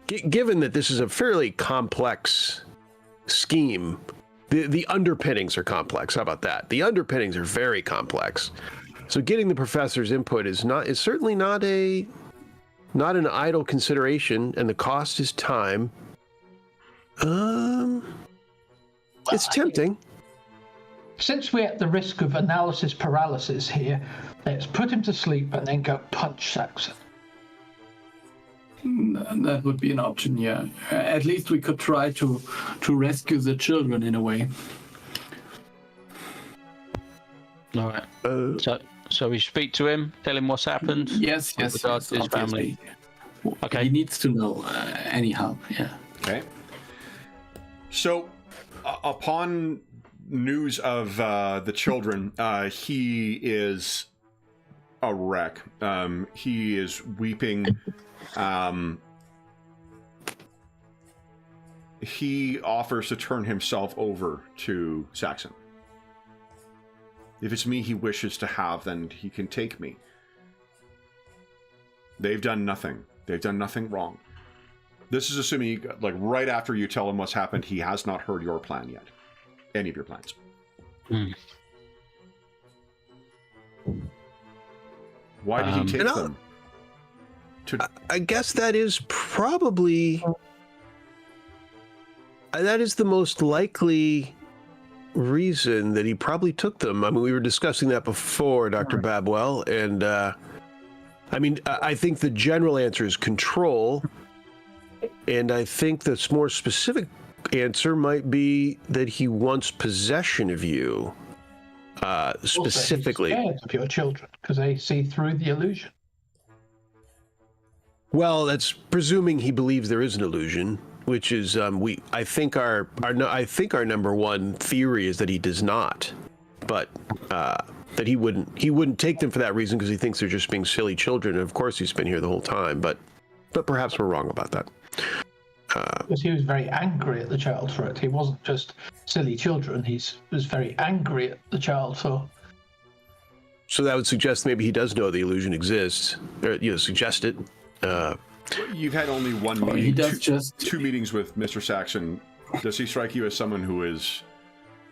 given that this is a fairly complex scheme. The underpinnings are complex. How about that? The underpinnings are very complex. So getting the professor's input is certainly not an idle consideration, and the cost is time. It's tempting. Since we're at the risk of analysis paralysis here, let's put him to sleep and then go punch Saxon. That would be an option, yeah. At least we could try to rescue the children in a way. All right. So we speak to him, tell him what's happened. Yes, with regards to his family. obviously. Okay. He needs to know anyhow, yeah. okay. So upon news of the children, he is a wreck. He is weeping. He offers to turn himself over to Saxon. If it's me he wishes to have, then he can take me. They've done nothing. They've done nothing wrong. This is assuming, like, right after you tell him what's happened, he has not heard your plan yet. Any of your plans. Why did he take them? I guess that is probably that is the most likely reason that he probably took them. I mean, we were discussing that before, Dr. Babwell, and I mean, I think the general answer is control, and I think the more specific answer might be that he wants possession of you, specifically. Also, he's scared of your children because they see through the illusion. Well, that's presuming he believes there is an illusion, which is I think our number one theory is that he does not, but that he wouldn't take them for that reason because he thinks they're just being silly children. And of course, he's been here the whole time, but perhaps we're wrong about that. Because he was very angry at the child for it. He wasn't just silly children. He was very angry at the child for. So that would suggest maybe he does know the illusion exists, or suggest it. You've had only one Or meeting. he does two meetings with Mr. Saxon. Does he strike you as someone who is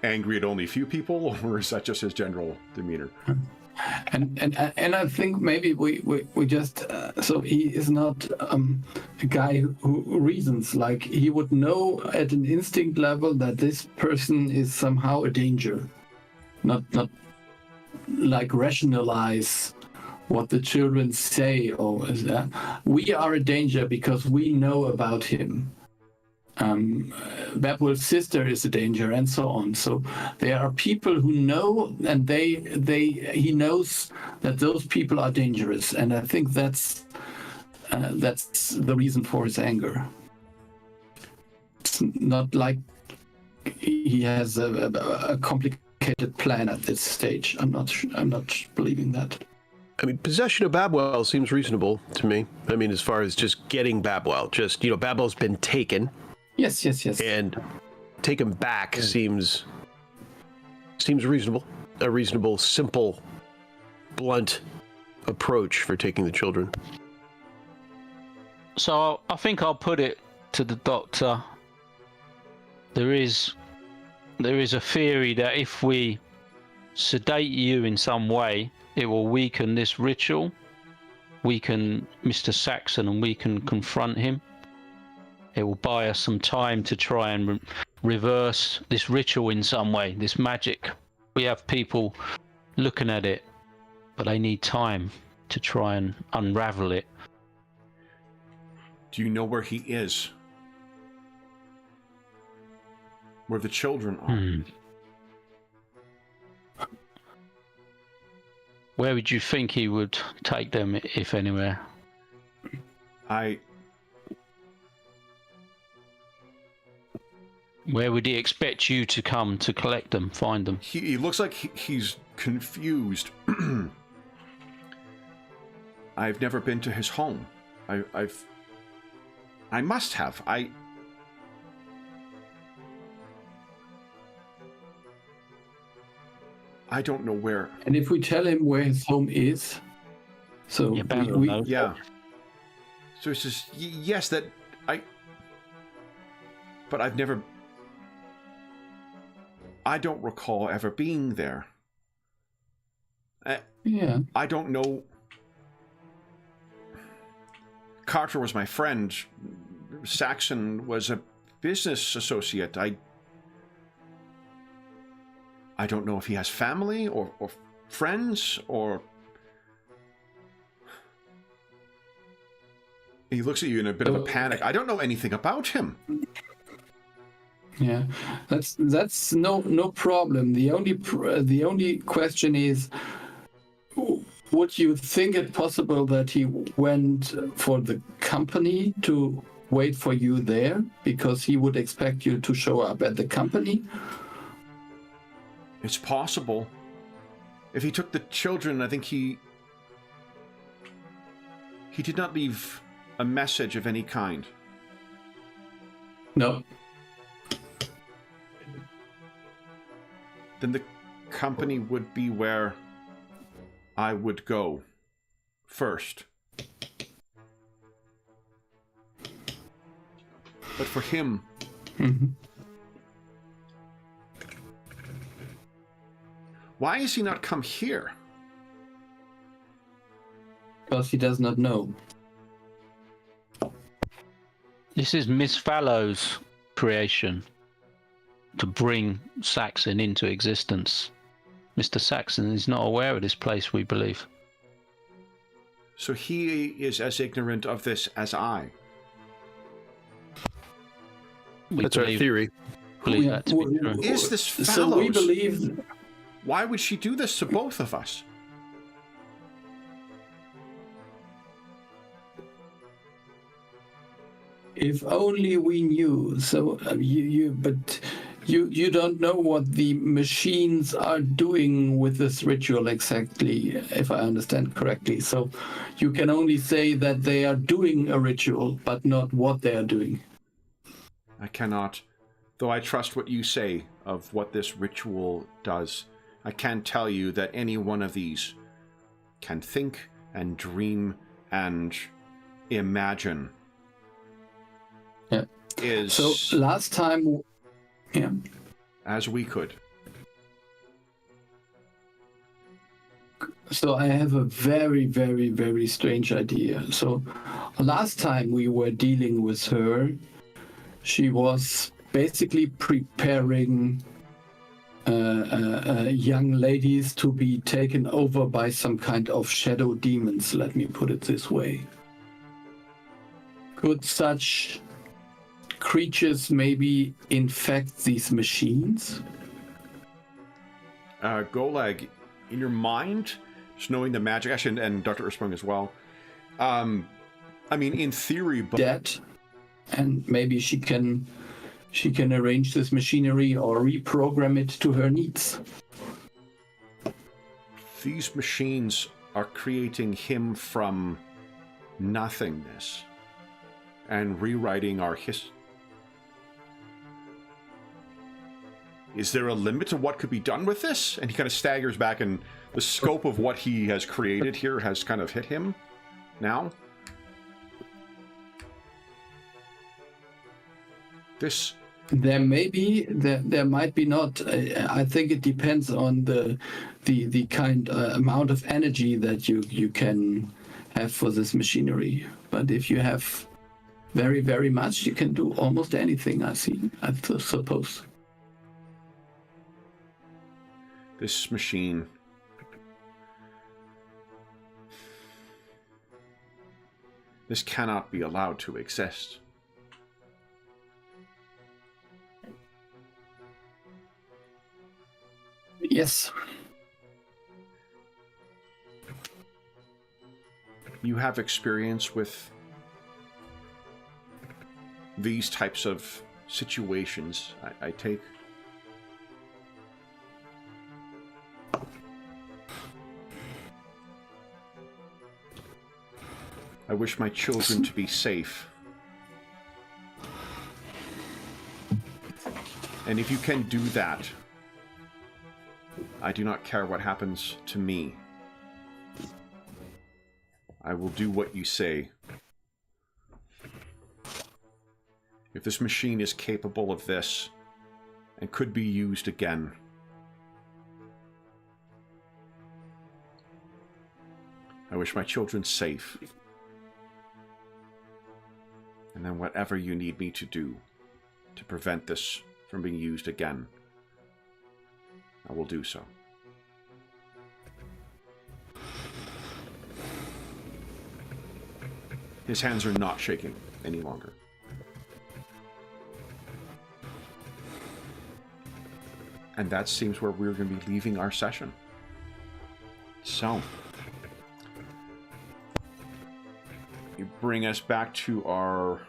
angry at only few people, or is that just his general demeanor? And I think maybe we just so he is not a guy who reasons. Like, he would know at an instinct level that this person is somehow a danger, not like rationalize what the children say, or we are a danger because we know about him. Babwell's sister is a danger, and so on. So there are people who know, and he knows that those people are dangerous, and I think that's the reason for his anger. It's not like he has a complicated plan at this stage. I'm not believing that. I mean, possession of Babwell seems reasonable to me. I mean, as far as just getting Babwell, Babwell's been taken. Yes. And taken back seems reasonable. A reasonable, simple, blunt approach for taking the children. So I think I'll put it to the doctor. There is a theory that if we sedate you in some way, it will weaken this ritual, weaken Mr. Saxon, and we can confront him. It will buy us some time to try and reverse this ritual in some way, this magic. We have people looking at it, but they need time to try and unravel it. Do you know where he is? where the children are. Where would you think he would take them, if anywhere? Where would he expect you to come to collect them, find them? He looks like he's confused. I've never been to his home. I must have. I don't know where. And if we tell him where his home is, so yeah. So he says, yes, that but I've never. I don't recall ever being there. Yeah. I don't know. Carter was my friend. Saxon was a business associate. I don't know if he has family or friends or... He looks at you in a bit of a panic. I don't know anything about him. Yeah, that's no problem. The only question is, would you think it possible that he went for the company to wait for you there because he would expect you to show up at the company? It's possible. If he took the children, I think he did not leave a message of any kind. No. Then the company would be where I would go first. But for him, why has he not come here? Because he does not know. This is Miss Fallow's creation to bring Saxon into existence. Mr. Saxon is not aware of this place, we believe. So he is as ignorant of this as I. That's our theory. Believe that to be true. Is this Fallows? So we believe... Why would she do this to both of us? If only we knew. So you don't know what the machines are doing with this ritual exactly, if I understand correctly. So you can only say that they are doing a ritual, but not what they are doing. I cannot. Though I trust what you say of what this ritual does, I can tell you that any one of these can think and dream and imagine. Yeah. So last time, yeah. As we could. So I have a very, very, very strange idea. So last time we were dealing with her, she was basically preparing young ladies to be taken over by some kind of shadow demons, let me put it this way. Could such creatures maybe infect these machines? Golag, in your mind, just knowing the magic, actually, and Dr. Ursprung as well, I mean, in theory... But that, and maybe she can arrange this machinery or reprogram it to her needs. These machines are creating him from nothingness and rewriting our history. Is there a limit to what could be done with this? And he kind of staggers back, and the scope of what he has created here has kind of hit him now. This... There may be, there might be not. I think it depends on the kind amount of energy that you can have for this machinery. But if you have very, very much, you can do almost anything, I suppose. This machine... This cannot be allowed to exist. Yes. You have experience with these types of situations, I take. I wish my children to be safe. And if you can do that, I do not care what happens to me. I will do what you say. If this machine is capable of this and could be used again, I wish my children safe. And then whatever you need me to do to prevent this from being used again, I will do so. His hands are not shaking any longer. And that seems where we're going to be leaving our session. So, you bring us back to our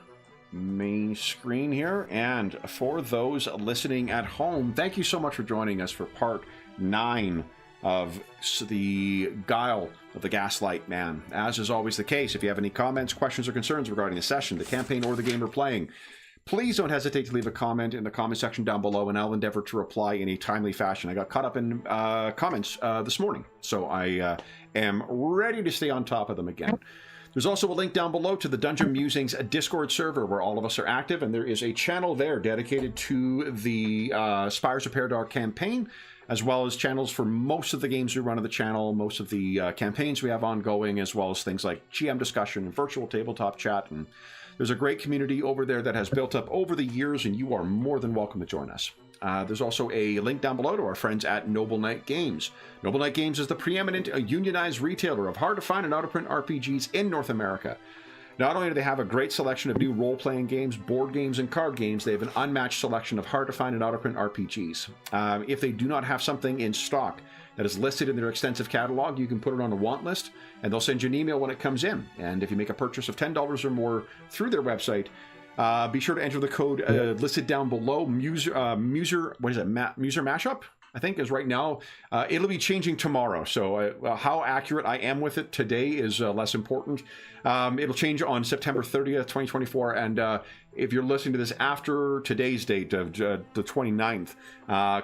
main screen here. And for those listening at home, thank you so much for joining us for part 9 of the Guile of the Gaslight Man. As is always the case, if you have any comments, questions, or concerns regarding the session, the campaign, or the game we're playing, please don't hesitate to leave a comment in the comment section down below, and I'll endeavor to reply in a timely fashion. I got caught up in comments this morning, so I am ready to stay on top of them again. There's also a link down below to the Dungeon Musings Discord server where all of us are active, and there is a channel there dedicated to the Spires of Paridar campaign, as well as channels for most of the games we run on the channel, most of the campaigns we have ongoing, as well as things like GM discussion and virtual tabletop chat. And there's a great community over there that has built up over the years, and you are more than welcome to join us. There's also a link down below to our friends at Noble Knight Games. Noble Knight Games is the preeminent unionized retailer of hard-to-find and out-of-print RPGs in North America. Not only do they have a great selection of new role-playing games, board games, and card games, they have an unmatched selection of hard-to-find and out-of-print RPGs. If they do not have something in stock that is listed in their extensive catalog, you can put it on a want list, and they'll send you an email when it comes in. And if you make a purchase of $10 or more through their website, be sure to enter the code listed down below. Muser Mashup, I think, is right now. It'll be changing tomorrow, so how accurate I am with it today is less important. It'll change on September 30th, 2024, and if you're listening to this after today's date of the 29th,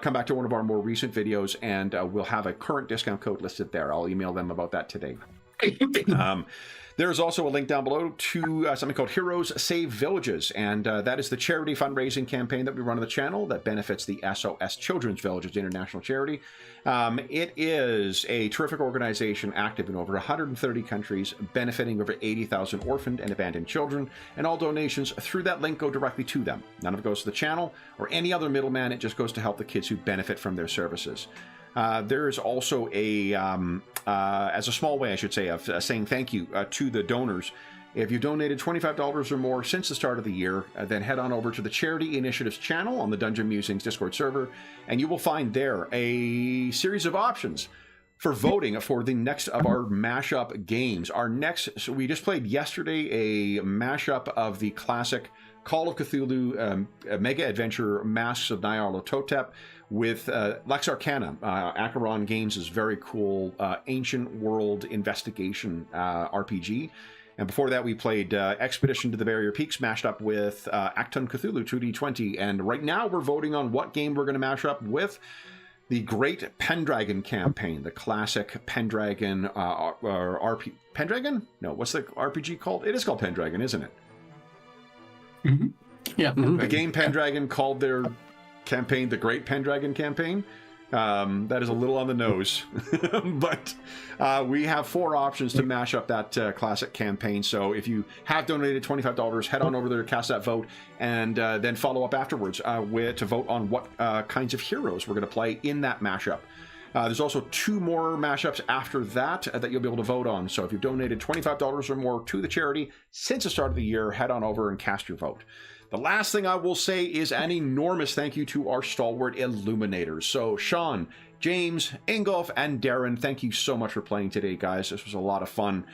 come back to one of our more recent videos, and we'll have a current discount code listed there. I'll email them about that today. There is also a link down below to something called Heroes Save Villages, and that is the charity fundraising campaign that we run on the channel that benefits the SOS Children's Villages International Charity. It is a terrific organization active in over 130 countries, benefiting over 80,000 orphaned and abandoned children, and all donations through that link go directly to them. None of it goes to the channel or any other middleman. It just goes to help the kids who benefit from their services. There is also a, as a small way, I should say, of saying thank you to the donors. If you donated $25 or more since the start of the year, then head on over to the Charity Initiatives channel on the Dungeon Musings Discord server, and you will find there a series of options for voting for the next of our mashup games. Our next, so we just played yesterday a mashup of the classic Call of Cthulhu Mega Adventure Masks of Nyarlathotep with Lex Arcana, Acheron Games' very cool ancient world investigation RPG. And before that, we played Expedition to the Barrier Peaks, mashed up with Acton Cthulhu 2D20. And right now, we're voting on what game we're going to mash up with the Great Pendragon campaign, the classic Pendragon RP. Pendragon? No, what's the RPG called? It is called Pendragon, isn't it? Mm-hmm. Yeah. Mm-hmm. A game Pendragon called their campaign the Great Pendragon campaign. That is a little on the nose, but we have 4 options to mash up that classic campaign. So if you have donated $25, head on over there, cast that vote, and then follow up afterwards to vote on what kinds of heroes we're going to play in that mashup. There's also 2 more mashups after that that you'll be able to vote on. So if you've donated $25 or more to the charity since the start of the year, head on over and cast your vote. The last thing I will say is an enormous thank you to our stalwart illuminators. So Sean, James, Ingolf, and Darren, thank you so much for playing today, guys. This was a lot of fun.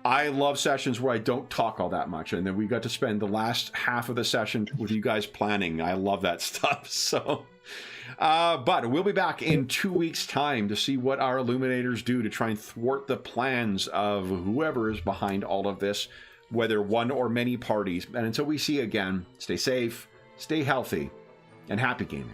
I love sessions where I don't talk all that much, and then we got to spend the last half of the session with you guys planning. I love that stuff. So, but we'll be back in 2 weeks' time to see what our Illuminators do to try and thwart the plans of whoever is behind all of this, whether one or many parties. And until we see you again, stay safe, stay healthy, and happy gaming.